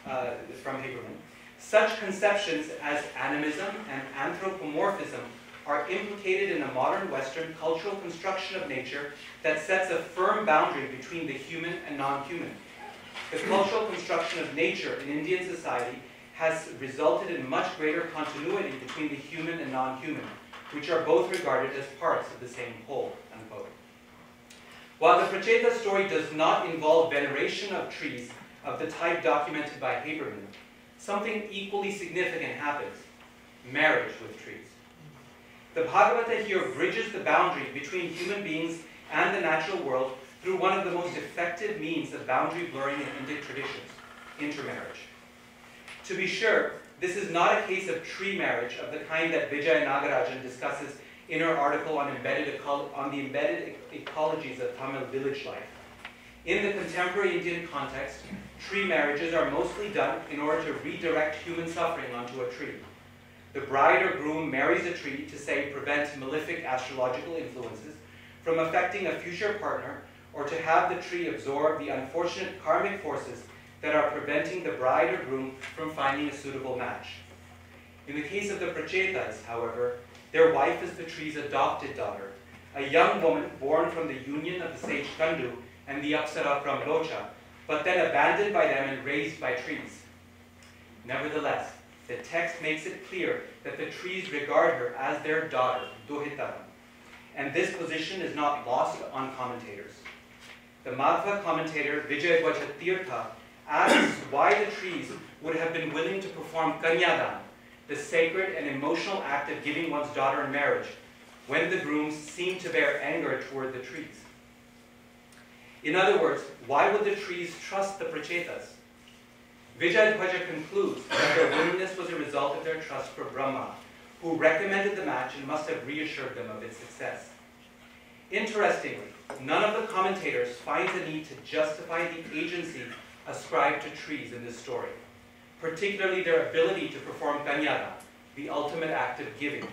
from Haberman, such conceptions as animism and anthropomorphism are implicated in a modern Western cultural construction of nature that sets a firm boundary between the human and non-human. The cultural construction of nature in Indian society has resulted in much greater continuity between the human and non-human, which are both regarded as parts of the same whole, unquote. While the Pracheta story does not involve veneration of trees of the type documented by Haberman, something equally significant happens: marriage with trees. The Bhagavata here bridges the boundary between human beings and the natural world through one of the most effective means of boundary blurring in Indic traditions, intermarriage. To be sure, this is not a case of tree marriage of the kind that Vijaya Nagarajan discusses in her article on the embedded ecologies of Tamil village life. In the contemporary Indian context, tree marriages are mostly done in order to redirect human suffering onto a tree. The bride or groom marries a tree to, say, prevent malefic astrological influences from affecting a future partner, or to have the tree absorb the unfortunate karmic forces that are preventing the bride or groom from finding a suitable match. In the case of the Prachetas, however, their wife is the tree's adopted daughter, a young woman born from the union of the sage Kandu and the Apsara Pramlocha, but then abandoned by them and raised by trees. Nevertheless, the text makes it clear that the trees regard her as their daughter, Duhitaram, and this position is not lost on commentators. The Madhva commentator Vijayadvaja Tirtha asks why the trees would have been willing to perform Kanyadan, the sacred and emotional act of giving one's daughter in marriage, when the grooms seem to bear anger toward the trees. In other words, why would the trees trust the Prachetas? Vijayadvaja concludes that their willingness was a result of their trust for Brahma, who recommended the match and must have reassured them of its success. Interestingly, none of the commentators finds a need to justify the agency ascribed to trees in this story, particularly their ability to perform kanyada, the ultimate act of giving,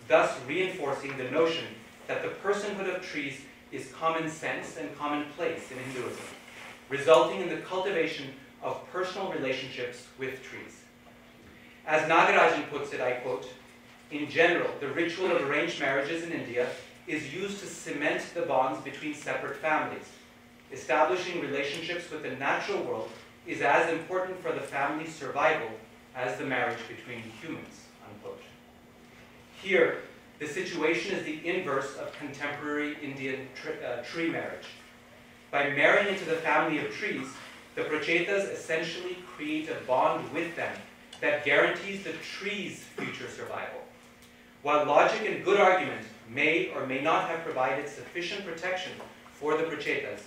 thus reinforcing the notion that the personhood of trees is common sense and commonplace in Hinduism, resulting in the cultivation of personal relationships with trees. As Nagarajan puts it, I quote, "In general, the ritual of arranged marriages in India is used to cement the bonds between separate families. Establishing relationships with the natural world is as important for the family's survival as the marriage between humans," unquote. Here, the situation is the inverse of contemporary Indian tree marriage. By marrying into the family of trees, the prachetas essentially create a bond with them that guarantees the tree's future survival. While logic and good argument may or may not have provided sufficient protection for the prachetas,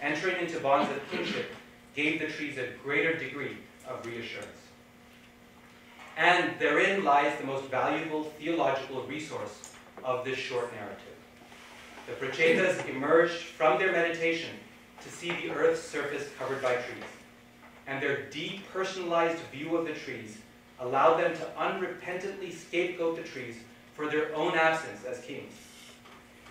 entering into bonds of kinship gave the trees a greater degree of reassurance. And therein lies the most valuable theological resource of this short narrative. The prachetas emerged from their meditation to see the earth's surface covered by trees, and their depersonalized view of the trees allowed them to unrepentantly scapegoat the trees for their own absence as kings.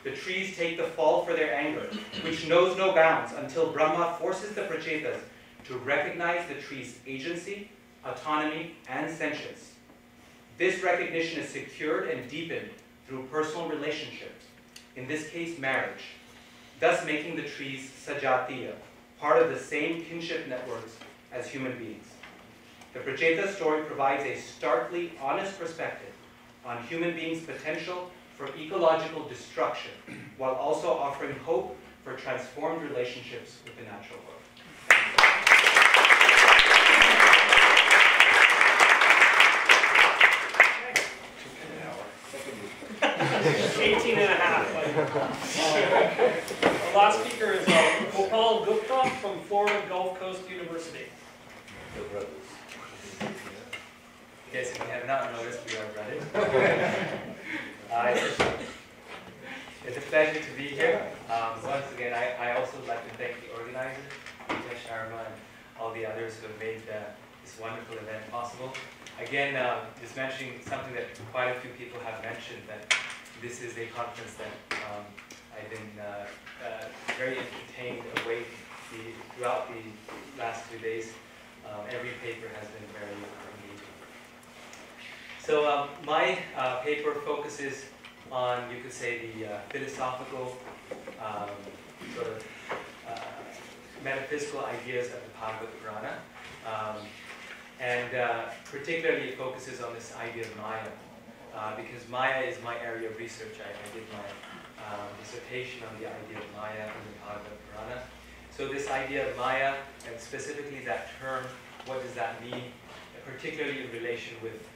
The trees take the fall for their anger, which knows no bounds until Brahma forces the prachetas to recognize the tree's agency, autonomy, and sentience. This recognition is secured and deepened through personal relationships, in this case marriage, thus making the trees sajatiya, part of the same kinship networks as human beings. The Pracheta story provides a starkly honest perspective on human beings' potential for ecological destruction, while also offering hope for transformed relationships with the natural world.
18 and a half. Our last speaker is Gopal Gupta from Florida Gulf Coast University.
Yes, if you have not noticed, we are brothers. It's a pleasure to be here. Once again, I also would like to thank the organizers, Vijay Sharma, and all the others who have made this wonderful event possible. Again, just mentioning something that quite a few people have mentioned, that this is a conference that I've been very entertained away throughout the last 2 days. Every paper has been very engaging. So my paper focuses on, you could say, the philosophical, sort of metaphysical ideas of the Bhagavad Purana. And particularly it focuses on this idea of Maya, because Maya is my area of research. I did my dissertation on the idea of Maya in the Bhagavad Purana. So this idea of Maya, and specifically that term, what does that mean, particularly in relation with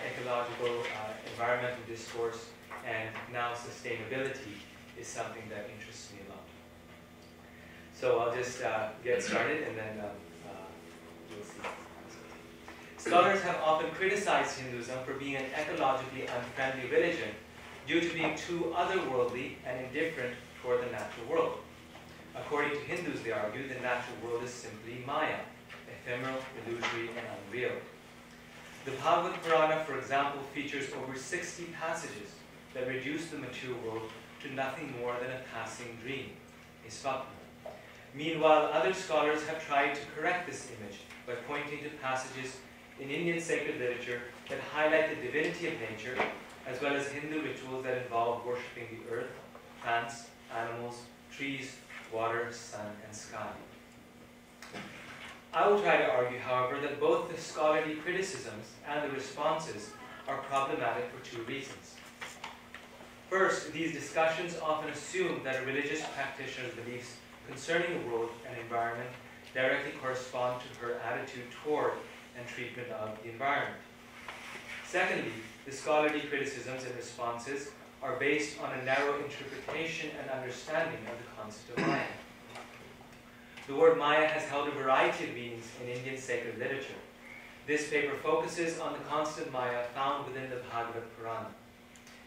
ecological, environmental discourse, and now sustainability, is something that interests me a lot. So I'll just get started, and then you'll see. Scholars have often criticized Hinduism for being an ecologically unfriendly religion due to being too otherworldly and indifferent toward the natural world. According to Hindus, they argue, the natural world is simply Maya, ephemeral, illusory, and unreal. The Bhagavad Purana, for example, features over 60 passages that reduce the material world to nothing more than a passing dream, a svapna. Meanwhile, other scholars have tried to correct this image by pointing to passages in Indian sacred literature that highlight the divinity of nature, as well as Hindu rituals that involve worshipping the earth, plants, animals, trees, water, sun, and sky. I will try to argue, however, that both the scholarly criticisms and the responses are problematic for two reasons. First, these discussions often assume that a religious practitioner's beliefs concerning the world and environment directly correspond to her attitude toward and treatment of the environment. Secondly, the scholarly criticisms and responses are based on a narrow interpretation and understanding of the concept of Maya. The word Maya has held a variety of meanings in Indian sacred literature. This paper focuses on the concept of Maya found within the Bhagavad Purana.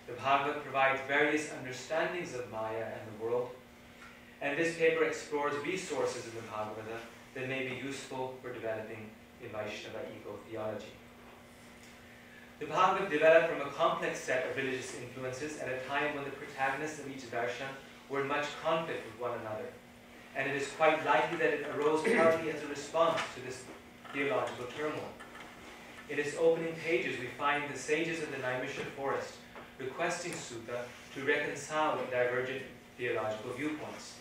The Bhagavad provides various understandings of Maya and the world, and this paper explores resources in the Bhagavata that may be useful for developing a Vaishnava eco-theology. The Bhagavad developed from a complex set of religious influences at a time when the protagonists of each darshan were in much conflict with one another, and it is quite likely that it arose partly as a response to this theological turmoil. In its opening pages, we find the sages of the Naimisha forest requesting Sutta to reconcile divergent theological viewpoints.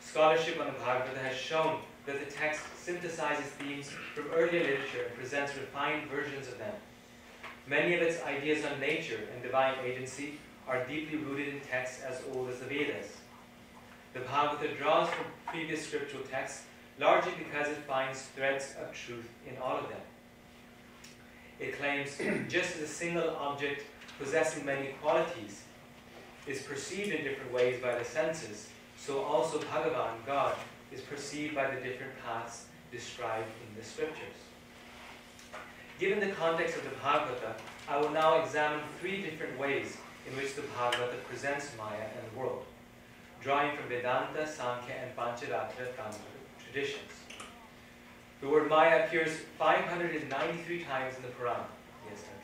Scholarship on the Bhagavata has shown that the text synthesizes themes from earlier literature and presents refined versions of them. Many of its ideas on nature and divine agency are deeply rooted in texts as old as the Vedas. The Bhagavata draws from previous scriptural texts largely because it finds threads of truth in all of them. It claims just as a single object possessing many qualities is perceived in different ways by the senses, so also Bhagavan, God, is perceived by the different paths described in the scriptures. Given the context of the Bhagavata, I will now examine 3 different ways in which the Bhagavata presents Maya and the world, drawing from Vedanta, Sankhya, and Pancharatra Tantra traditions. The word Maya appears 593 times in the Purana, yes, I'm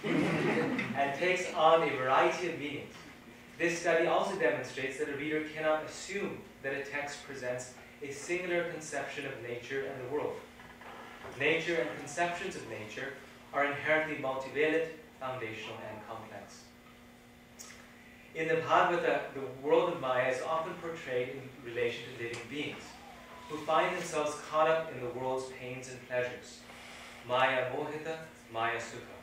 counting, and takes on a variety of meanings. This study also demonstrates that a reader cannot assume that a text presents a singular conception of nature and the world. Nature and conceptions of nature are inherently multivalent, foundational, and complex. In the Bhagavata, the world of Maya is often portrayed in relation to living beings, who find themselves caught up in the world's pains and pleasures. Maya mohita, Maya sukha.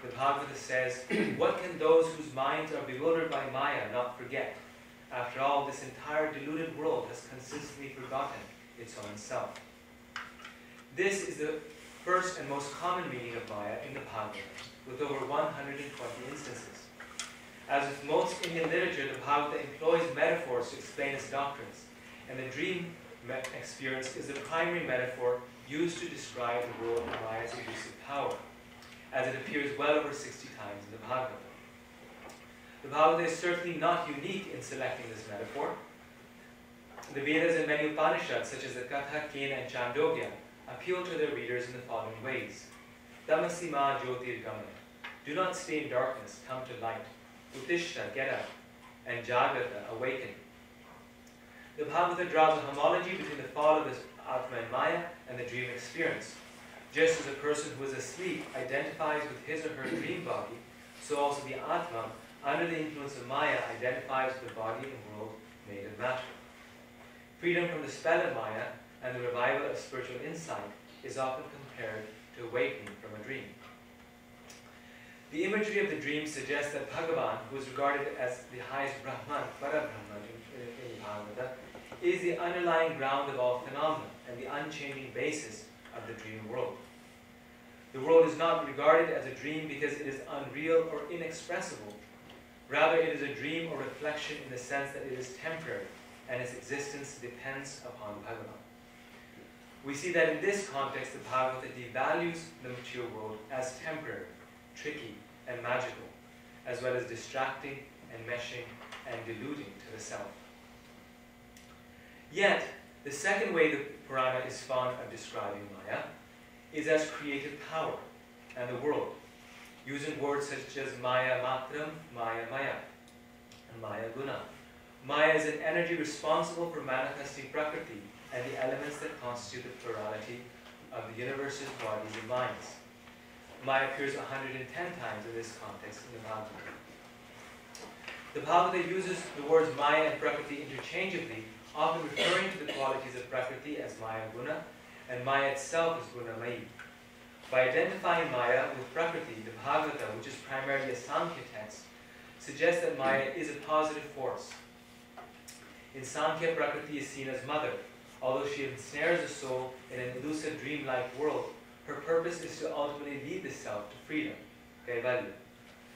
The Bhagavata says, what can those whose minds are bewildered by Maya not forget? After all, this entire deluded world has consistently forgotten its own self. This is the first and most common meaning of Maya in the Bhagavata, with over 120 instances. As with most Indian literature, the Bhagavata employs metaphors to explain its doctrines, and the dream experience is the primary metaphor used to describe the world of Maya's elusive power, as it appears well over 60 times in the Bhagavata. The Bhagavata is certainly not unique in selecting this metaphor. The Vedas and many Upanishads, such as the Katha, Kena, and Chandogya, appeal to their readers in the following ways. Tamasi ma jyotir gamaya. Do not stay in darkness, come to light. Utishta, get up. And Jagrata, awaken. The Bhagavata draws a homology between the fall of the Atma and Maya and the dream experience. Just as a person who is asleep identifies with his or her dream body, so also the Atma, under the influence of Maya, identifies with the body and world made of matter. Freedom from the spell of Maya and the revival of spiritual insight is often compared to awakening from a dream. The imagery of the dream suggests that Bhagavan, who is regarded as the highest Brahman, Parabrahman in the Bhagavata, is the underlying ground of all phenomena and the unchanging basis of the dream world. The world is not regarded as a dream because it is unreal or inexpressible. Rather, it is a dream or reflection in the sense that it is temporary and its existence depends upon Bhagavan. We see that in this context, the Bhagavata devalues the material world as temporary, tricky, and magical, as well as distracting and meshing and deluding to the self. Yet, the second way the Purana is fond of describing Maya is as creative power and the world, using words such as Maya Matram, Maya Maya, and Maya Guna. Maya is an energy responsible for manifesting Prakriti and the elements that constitute the plurality of the universe's bodies and minds. Maya appears 110 times in this context in the Bhagavata. The Bhagavata uses the words Maya and Prakriti interchangeably, often referring to the qualities of Prakriti as Maya Guna, and Maya itself as Guna Mayi. By identifying Maya with Prakriti, the Bhagavata, which is primarily a Sankhya text, suggests that Maya is a positive force. In Sankhya, Prakriti is seen as mother. Although she ensnares the soul in an elusive dreamlike world, her purpose is to ultimately lead the self to freedom, Kaivalya.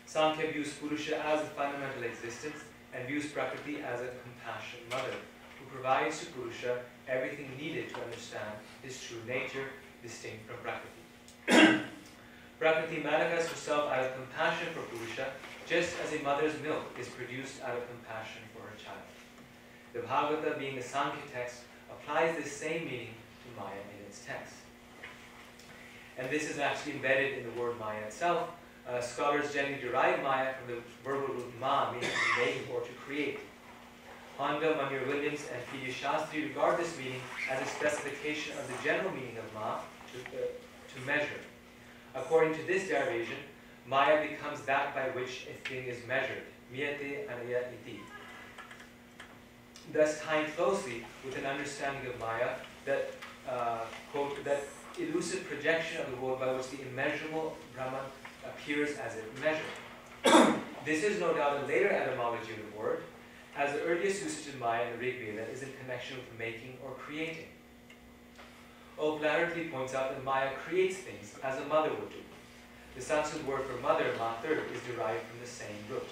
Sankhya views Purusha as a fundamental existence and views Prakriti as a compassionate mother who provides to Purusha everything needed to understand his true nature, distinct from Prakriti. Prakriti manifests herself out of compassion for Purusha, just as a mother's milk is produced out of compassion for her child. The Bhagavata, being the Sankhya text, applies this same meaning to Maya in its text. And this is actually embedded in the word Maya itself. Scholars generally derive Maya from the verbal root ma, meaning to make or to create. Honda, Manir Williams, and P.D. Shastri regard this meaning as a specification of the general meaning of ma, to measure. According to this derivation, Maya becomes that by which a thing is measured. Miyate anaya iti. Thus tying closely with an understanding of Maya that, quote, that elusive projection of the world by which the immeasurable Brahman appears as if measured. This is no doubt a later etymology of the word, as the earliest usage in Maya and the Rig Veda is in connection with making or creating. O'Flaherty points out that Maya creates things as a mother would do. The Sanskrit word for mother, matar, is derived from the same root.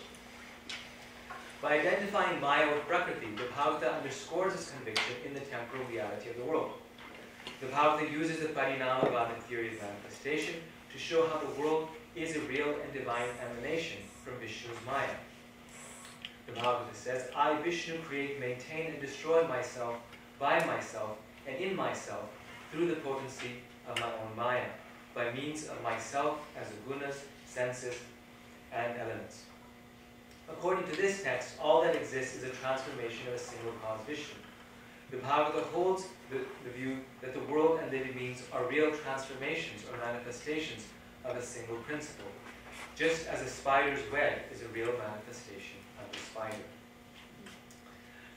By identifying Maya with Prakriti, the Bhagavata underscores its conviction in the temporal reality of the world. The Bhagavata uses the Parinamavada theory of manifestation to show how the world is a real and divine emanation from Vishnu's Maya. The Bhagavata says, I, Vishnu, create, maintain, and destroy myself, by myself, and in myself, through the potency of my own Maya, by means of myself as the gunas, senses, and elements. According to this text, all that exists is a transformation of a single cause Vishnu. The Bhagavata holds the view that the world and living beings are real transformations or manifestations of a single principle, just as a spider's web is a real manifestation of the spider.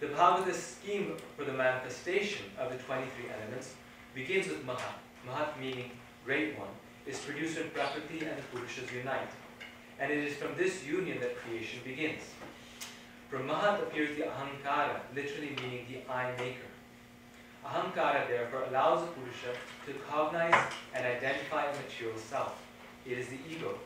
The Bhagavata's scheme for the manifestation of the 23 elements begins with Mahat. Mahat meaning great one, is produced when Prakriti and the Purushas unite. And it is from this union that creation begins. From Mahat appears the Ahankara, literally meaning the I maker. Ahankara therefore allows the Purusha to cognize and identify a material self. It is the ego.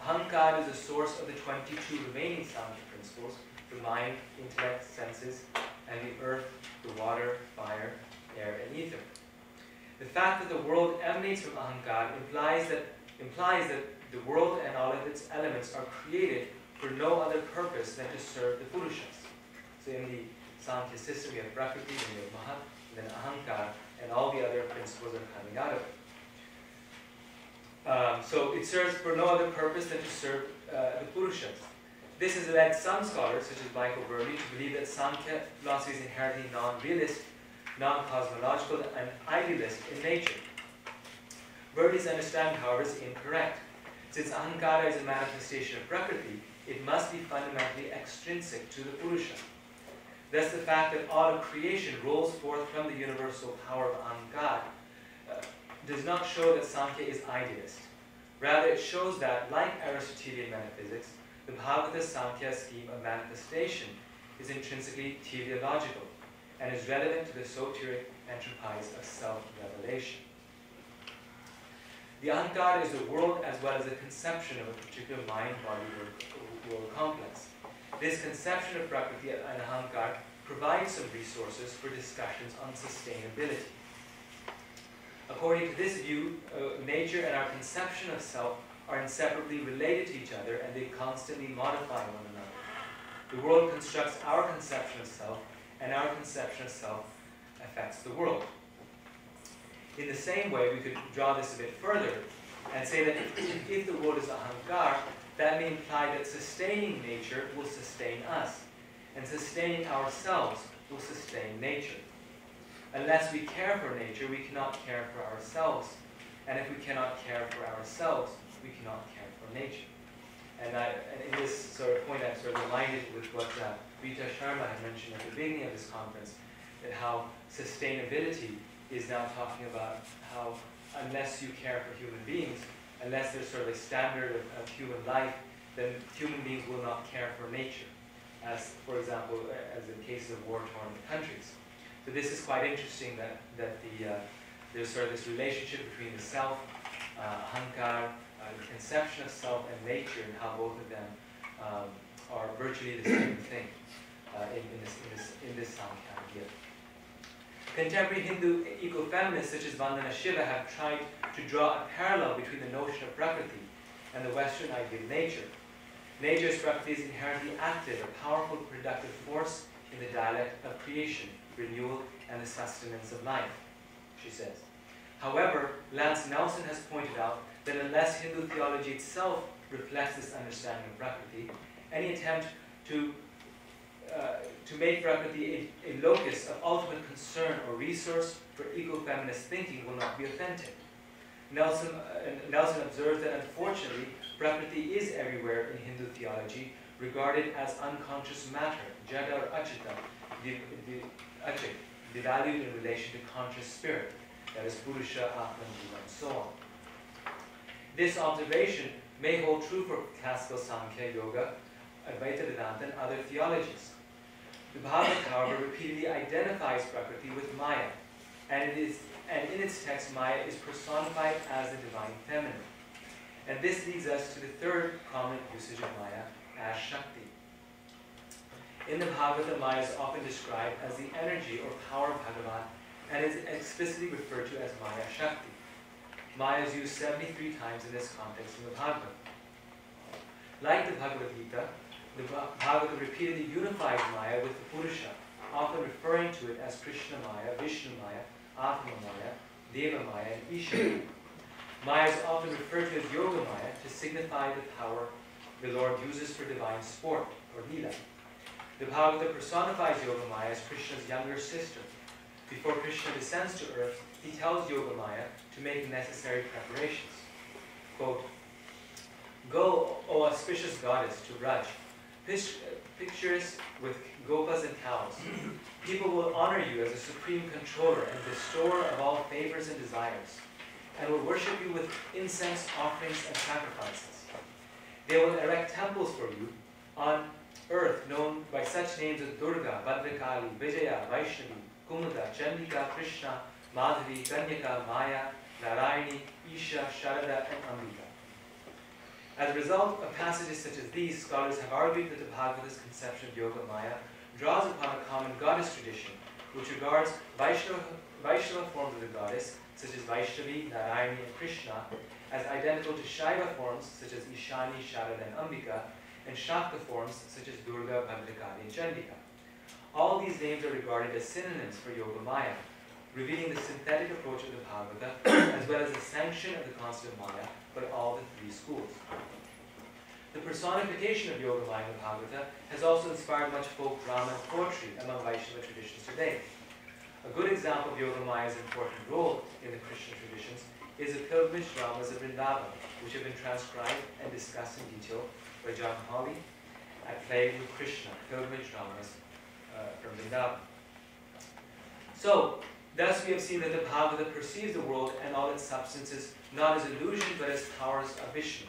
Ahankara is the source of the 22 remaining Sankhya principles, the mind, intellect, senses, and the earth, the water, fire, air, and ether. The fact that the world emanates from Ahankara implies that the world and all of its elements are created for no other purpose than to serve the Purushas. So in the Sankhya system, we have Prakriti, then we have Mahat, then Ahankara, and all the other principles are coming out of it. So it serves for no other purpose than to serve the Purushas. This has led some scholars, such as Michael Burley, to believe that Sankhya philosophy is inherently non-realist, non-cosmological, and idealist in nature. Burley's understanding, however, is incorrect. Since Ahankara is a manifestation of Prakriti, it must be fundamentally extrinsic to the Purusha. Thus, the fact that all of creation rolls forth from the universal power of Ahankara does not show that Sankhya is idealist. Rather, it shows that, like Aristotelian metaphysics, the Bhagavata Sankhya scheme of manifestation is intrinsically teleological and is relevant to the soteric enterprise of self-revelation. The Ahankara is the world as well as a conception of a particular mind-body world complex. This conception of Prakriti and Ahankara provides some resources for discussions on sustainability. According to this view, nature and our conception of self are inseparably related to each other and they constantly modify one another. The world constructs our conception of self, and our conception of self affects the world. In the same way, we could draw this a bit further and say that if the world is Ahankara, that may imply that sustaining nature will sustain us, and sustaining ourselves will sustain nature. Unless we care for nature, we cannot care for ourselves, and if we cannot care for ourselves, we cannot care for nature. And in this sort of point, I'm sort of reminded with what Rita Sharma had mentioned at the beginning of this conference, that how sustainability is now talking about how unless you care for human beings, unless there's sort of a standard of human life, then human beings will not care for nature, as, for example, as in cases of war-torn countries. So this is quite interesting that there's sort of this relationship between the self, Ahankara, the conception of self and nature, and how both of them are virtually the same thing in this Sankhya idea. Contemporary Hindu ecofeminists such as Vandana Shiva have tried to draw a parallel between the notion of Prakriti and the Western idea of nature. Nature's Prakriti is inherently active, a powerful productive force in the dialect of creation, renewal, and the sustenance of life, she says. However, Lance Nelson has pointed out that unless Hindu theology itself reflects this understanding of Prakriti, any attempt to make Prakriti a locus of ultimate concern or resource for ecofeminist thinking will not be authentic.
Nelson observed that unfortunately, Prakriti is everywhere in Hindu theology regarded as unconscious matter, jada or achita, devalued in relation to conscious spirit, that is Purusha, Atman, Jiva, and so on. This observation may hold true for classical Sankhya, Yoga, Advaita Vedanta, and other theologies. The Bhagavad, however, repeatedly identifies Prakriti with Maya, and in its text, Maya is personified as the divine feminine. And this leads us to the third common usage of Maya, as Shakti. In the Bhagavata, Maya is often described as the energy or power of Bhagavan, and is explicitly referred to as Maya Shakti. Maya is used 73 times in this context in the Bhagavad. Like the Bhagavad Gita, the Bhagavad repeatedly unifies Maya with the Purusha, often referring to it as Krishna Maya, Vishnu Maya, Atma Maya, Deva Maya, and Isha Maya. Maya is often referred to as Yoga Maya to signify the power the Lord uses for divine sport, or Leela. The Bhagavata personifies Yoga Maya as Krishna's younger sister. Before Krishna descends to earth, he tells Yoga Maya to make the necessary preparations. Quote, "Go, O auspicious goddess, to Raj, picturesque with gopas and cows. People will honor you as a supreme controller and bestower of all favors and desires, and will worship you with incense, offerings, and sacrifices. They will erect temples for you on earth known by such names as Durga, Bhadrakali, Vijaya, Vaishnavi, Kumada, Chandika, Krishna, Madhavi, Kanyaka, Maya, Narayani, Isha, Sharada, and Ambika." As a result of passages such as these, scholars have argued that the Bhagavata's conception of Yoga Maya draws upon a common goddess tradition, which regards Vaishnava forms of the goddess, such as Vaishnavi, Narayani, and Krishna, as identical to Shaiva forms such as Ishani, Sharada, and Ambika, and Shakta forms such as Durga, Bhadrakali, and Chandika. All these names are regarded as synonyms for Yoga Maya, revealing the synthetic approach of the Bhagavata, as well as the sanction of the concept of Maya by all the three schools. The personification of Yoga Maya in the Bhagavata has also inspired much folk drama and poetry among Vaishnava traditions today. A good example of Yoga Maya's important role in the Christian traditions is the pilgrimage dramas of Vrindavan, which have been transcribed and discussed in detail by John Hawley at Play with Krishna, pilgrimage dramas from Vrindavan. So, thus we have seen that the Bhagavata perceives the world and all its substances not as illusion but as powers of Vishnu.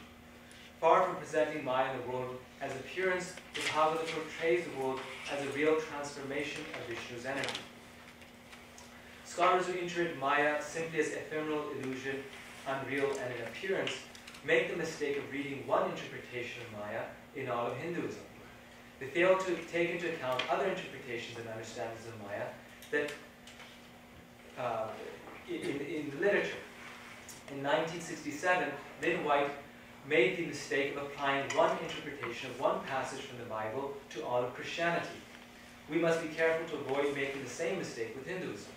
Far from presenting Maya in the world as appearance, the Bhagavata portrays the world as a real transformation of Vishnu's energy. Scholars who interpret Maya simply as ephemeral illusion, unreal, and in appearance make the mistake of reading one interpretation of Maya in all of Hinduism. They fail to take into account other interpretations and understandings of Maya that in literature. In 1967, Lynn White made the mistake of applying one interpretation of one passage from the Bible to all of Christianity. We must be careful to avoid making the same mistake with Hinduism.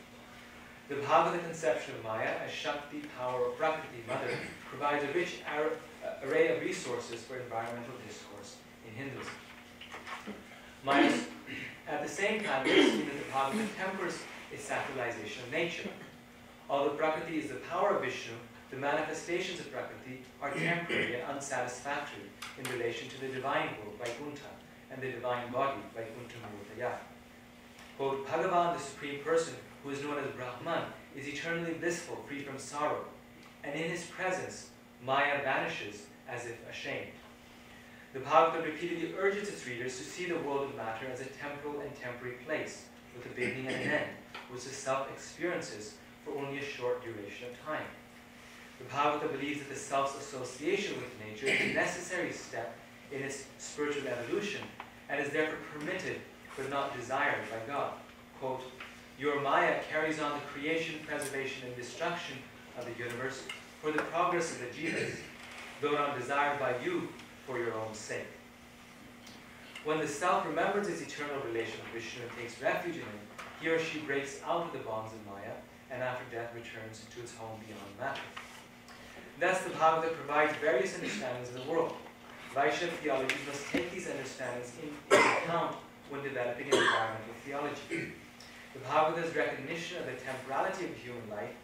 The Bhagavata conception of Maya as Shakti, power, or Prakriti, mother, provides a rich array of resources for environmental discourse in Hinduism. At the same time, we have seen that the Bhagavata tempers a sacralization of nature. Although Prakriti is the power of Vishnu, the manifestations of Prakriti are temporary and unsatisfactory in relation to the divine world, Vaikuntha, and the divine body, Vaikuntha Murtaya. Quote, "Bhagavan, the Supreme Person, who is known as Brahman, is eternally blissful, free from sorrow, and in his presence, Maya vanishes as if ashamed." The Bhagavata repeatedly urges its readers to see the world of matter as a temporal and temporary place, with a beginning and an end, which the self experiences for only a short duration of time. The Bhagavata believes that the self's association with nature is a necessary step in its spiritual evolution, and is therefore permitted but not desired by God. Quote, "Your Maya carries on the creation, preservation, and destruction of the universe for the progress of the jivas, though not desired by you for your own sake." When the self remembers its eternal relation with Vishnu and takes refuge in him, he or she breaks out of the bonds of Maya, and after death returns to its home beyond matter. Thus, the Bhagavata provides various understandings of the world. Vaishnava theologies must take these understandings into account when developing an environmental theology. The Bhagavata's recognition of the temporality of human life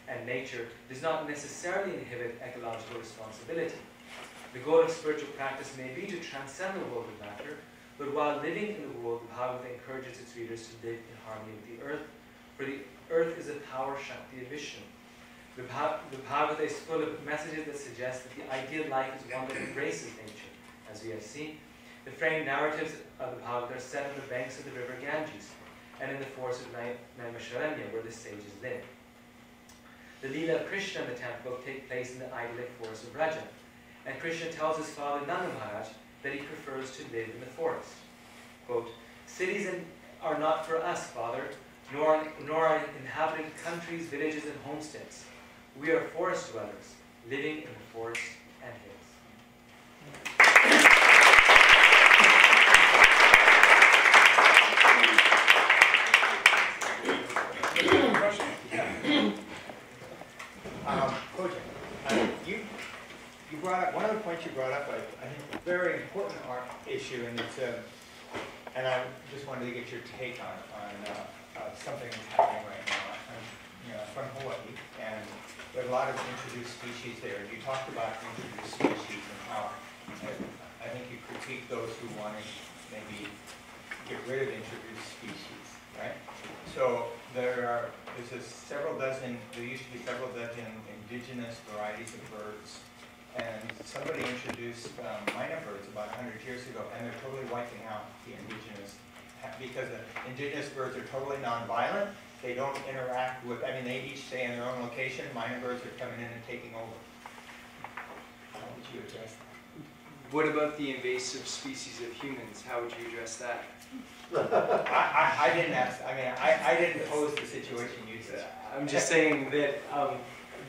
and nature does not necessarily inhibit ecological responsibility. The goal of spiritual practice may be to transcend the world of matter, but while living in the world, the Bhagavata encourages its readers to live in harmony with the earth, for the earth is a power Shakti of Vishnu. The Bhagavata is full of messages that suggest that the ideal life is one that embraces nature, as we have seen. The framed narratives of the Bhagavata are set on the banks of the river Ganges and in the forest of Naimisharanya, where the sages live. The Leela of Krishna in the 10th book take place in the idyllic forest of Braja, and Krishna tells his father Nanda Maharaj that he prefers to live in the forest. Quote, "Cities are not for us, Father, nor are inhabiting countries, villages, and homesteads. We are forest dwellers, living in the forests and hills."
You brought up, one of the points you brought up, I think a very important issue, and it's and I just wanted to get your take on something that's happening right now. I'm from Hawaii, and there are a lot of introduced species there. You talked about introduced species and how I think you critique those who want to maybe get rid of introduced species, right? So there used to be several dozen indigenous varieties of birds, and somebody introduced minor birds about 100 years ago, and they're totally wiping out the indigenous, because the indigenous birds are totally nonviolent. They don't interact with, I mean, they each stay in their own location. Minor birds are coming in and taking over. How would you address that?
What about the invasive species of humans? How would you address that?
I didn't ask. I mean, I didn't pose the situation you said.
I'm just saying that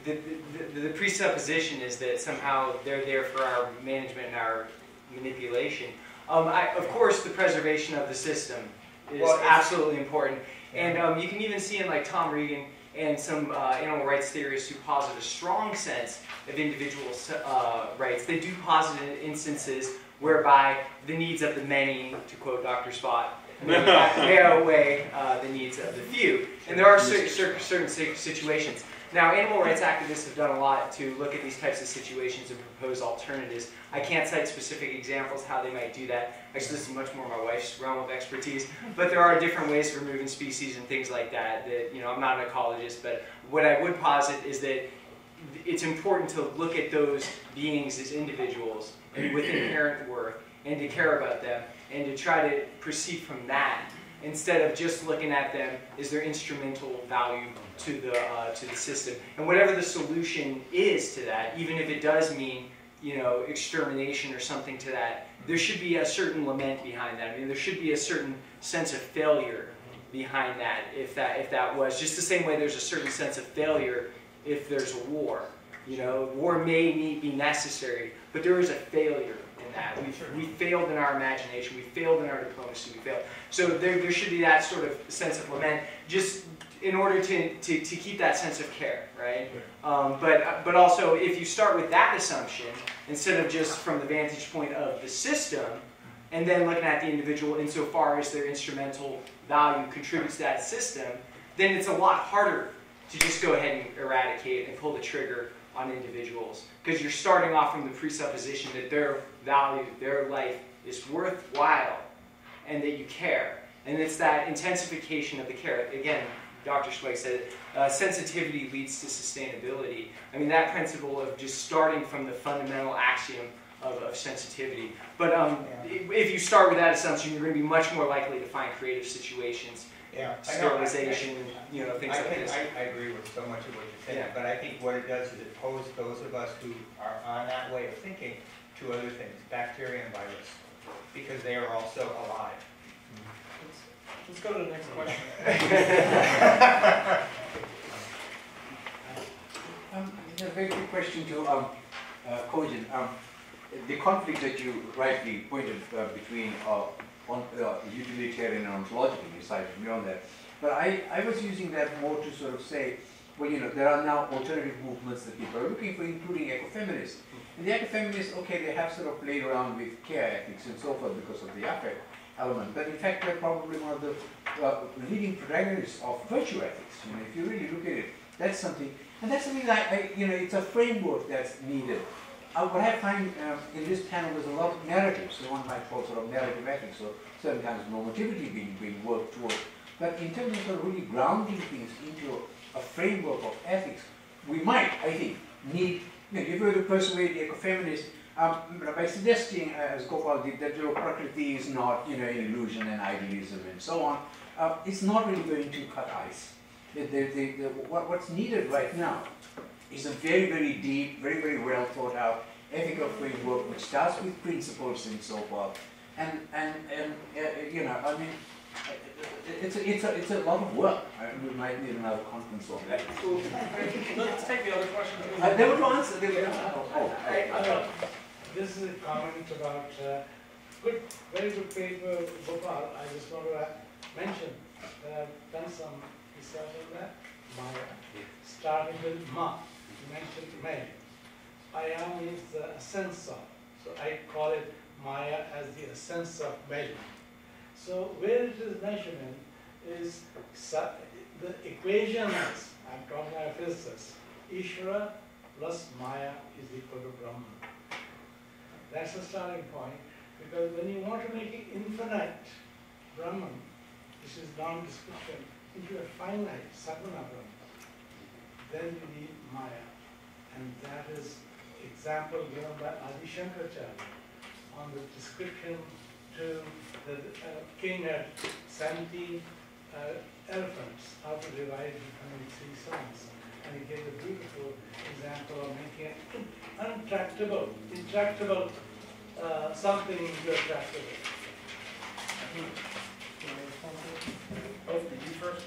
the presupposition is that somehow they're there for our management and our manipulation. Of course, the preservation of the system is absolutely important. And you can even see in like Tom Regan and some animal rights theorists who posit a strong sense of individual rights. They do posit instances whereby the needs of the many, to quote Dr. Spot, may outweigh the needs of the few. And there are certain situations. Now, animal rights activists have done a lot to look at these types of situations and propose alternatives. I can't cite specific examples how they might do that. Actually, this is much more my wife's realm of expertise. But there are different ways of removing species and things like that. That, you know, I'm not an ecologist, but what I would posit is that it's important to look at those beings as individuals and with inherent worth, and to care about them, and to try to proceed from that, instead of just looking at them as their instrumental value to the system. And whatever the solution is to that, even if it does mean, you know, extermination or something to that, there should be a certain lament behind that. I mean, there should be a certain sense of failure behind that, if that was. Just the same way there's a certain sense of failure if there's a war. You know, war may be necessary, but there is a failure in that. We failed in our imagination, we failed in our diplomacy, we failed. So there should be that sort of sense of lament, just in order to keep that sense of care, right? But also, if you start with that assumption, instead of just from the vantage point of the system, and then looking at the individual insofar as their instrumental value contributes to that system, then it's a lot harder to just go ahead and eradicate and pull the trigger on individuals, because you're starting off from the presupposition that their value, their life is worthwhile, and that you care. And it's that intensification of the care. Again, Dr. Schweig said, sensitivity leads to sustainability. I mean, that principle of just starting from the fundamental axiom of sensitivity. But if you start with that assumption, you're going to be much more likely to find creative situations.
Yeah,
sterilization, you know, things like this.
I agree with so much of what you're saying, but I think what it does is it poses those of us who are on that way of thinking to other things, bacteria and virus, because they are also alive.
Let's go to the next question.
A very quick question to Kojin. The conflict that you rightly pointed between utilitarian and ontological insight beyond that. But I was using that more to sort of say, well, you know, there are now alternative movements that people are looking for, including ecofeminists. And the ecofeminists, okay, they have sort of played around with care ethics and so forth because of the affect element. But in fact, they're probably one of the leading protagonists of virtue ethics. You know, if you really look at it, That's something, and that's something that it's a framework that's needed. What I find in this panel, there's a lot of narratives, so one might call sort of narrative ethics, or certain kinds of normativity being worked towards. But in terms of sort of really grounding things into a framework of ethics, we might, I think, need, if we were to persuade the ecofeminists by suggesting, as Gopal did, that Prakriti is not, an illusion and idealism and so on, it's not really going to cut ice. What's needed right now is a very, very deep, very, very well thought out ethical framework which starts with principles and so forth. And it's a lot of work. We might need another conference on that.
Let's take the other question.
They were to answer.
This is a comment about very good paper, Gopal. I just want to mention that I've done some research on that. Maya, starting with Ma. You mentioned May. Maya means the essence of. So I call it Maya as the essence of measurement. So where it is measurement is the equation is, I'm talking about physicists, Ishvara plus Maya is equal to Brahman. That's the starting point, because when you want to make it infinite Brahman, which is non-description, into a finite Saguna Brahman, then you need Maya. And that is example given by Adi Shankaracharya on the description to the king had 70 elephants, how to divide between 3 sons. And he gave a beautiful example of making it intractable something into attractable.
You first.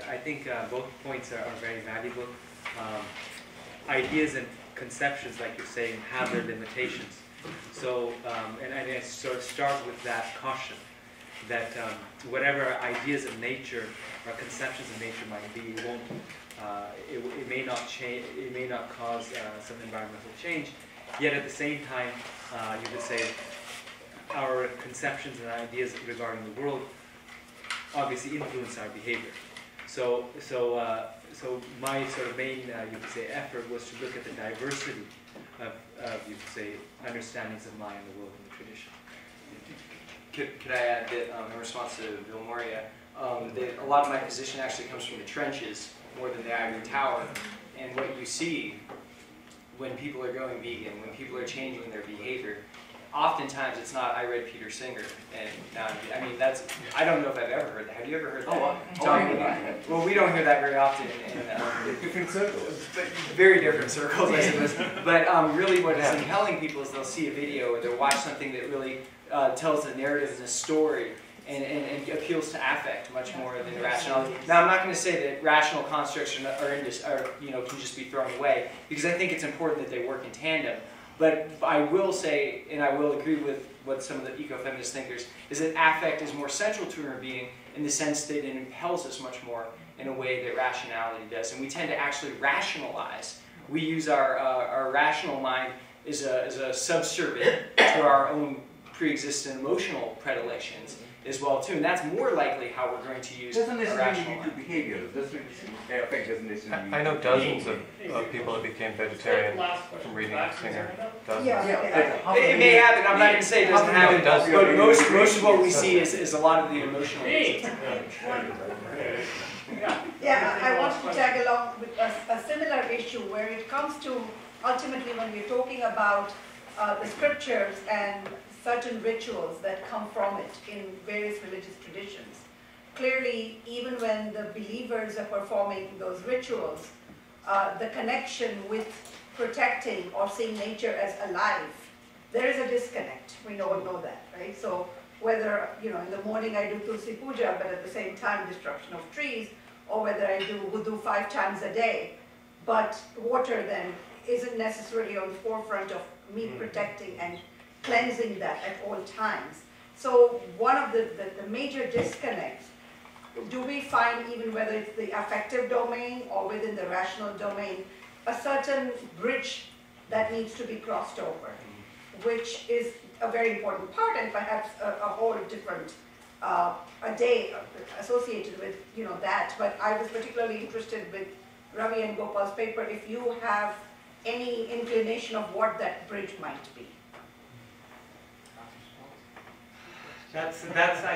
I think both points are very valuable. Ideas and conceptions, like you're saying, have their limitations. So, and I sort of start with that caution that whatever ideas of nature or conceptions of nature might be, it won't. It may not change. It may not cause some environmental change. Yet at the same time, you could say our conceptions and ideas regarding the world obviously influence our behavior. So my sort of main, you could say, effort was to look at the diversity of you could say, understandings of mind, the world, and the tradition.
Could I add that in response to Bill Moria, that a lot of my position actually comes from the trenches more than the ivory tower, and what you see when people are going vegan, when people are changing their behavior, oftentimes it's not, I read Peter Singer, and now, I mean, that's, I don't know if I've ever heard that. Have you ever heard that? Well, we don't hear that very often in
different circles.
Very different circles, I suppose. But really what is compelling people is they'll see a video or they'll watch something that really tells a narrative and a story and appeals to affect much more than rationality. Now, I'm not going to say that rational constructs are can just be thrown away, because I think it's important that they work in tandem. But I will say, and I will agree with what some of the ecofeminist thinkers, is that affect is more central to our being in the sense that it impels us much more in a way that rationality does. And we tend to actually rationalize. We use our rational mind as a subservient to our own pre-existent emotional predilections as well too, and that's more likely how we're going to use
doesn't necessarily
rational
lead to behavior. Affect doesn't necessarily.
I know dozens of people that became vegetarian from reading Singer. Dozens.
It may happen. I'm not going to say it doesn't happen, but most of what we see is a lot of the emotional.
Yeah, I want to tag along with a similar issue where it comes to ultimately when we're talking about the scriptures and certain rituals that come from it in various religious traditions. Clearly, even when the believers are performing those rituals, the connection with protecting or seeing nature as alive, there is a disconnect. We all know that, right? So whether, in the morning I do Tulsi Puja, but at the same time destruction of trees, or whether I do wudu 5 times a day, but water then isn't necessarily on the forefront of me protecting and cleansing that at all times. So one of the major disconnects, do we find, even whether it's the affective domain or within the rational domain, a certain bridge that needs to be crossed over, which is a very important part and perhaps a whole different a day associated with, that. But I was particularly interested with Ravi and Gopal's paper, if you have any inclination of what that bridge might be.
I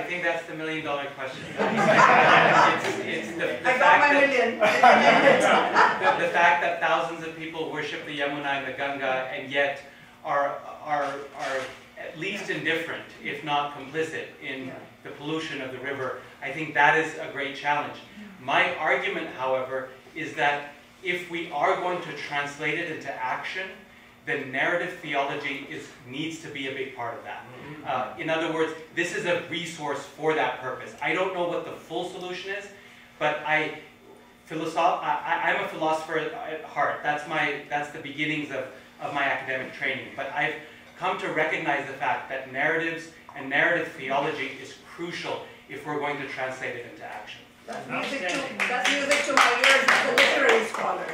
think that's the $1 million question.
I got my million.
The fact that thousands of people worship the Yamuna and the Ganga and yet are at least indifferent, if not complicit, in the pollution of the river, I think that is a great challenge. My argument, however, is that if we are going to translate it into action, then narrative theology needs to be a big part of that. In other words, this is a resource for that purpose. I don't know what the full solution is, but I'm a philosopher at heart. That's the beginnings of my academic training. But I've come to recognize the fact that narratives and narrative theology is crucial if we're going to translate it into action.
That's music to my ears as a literary scholar.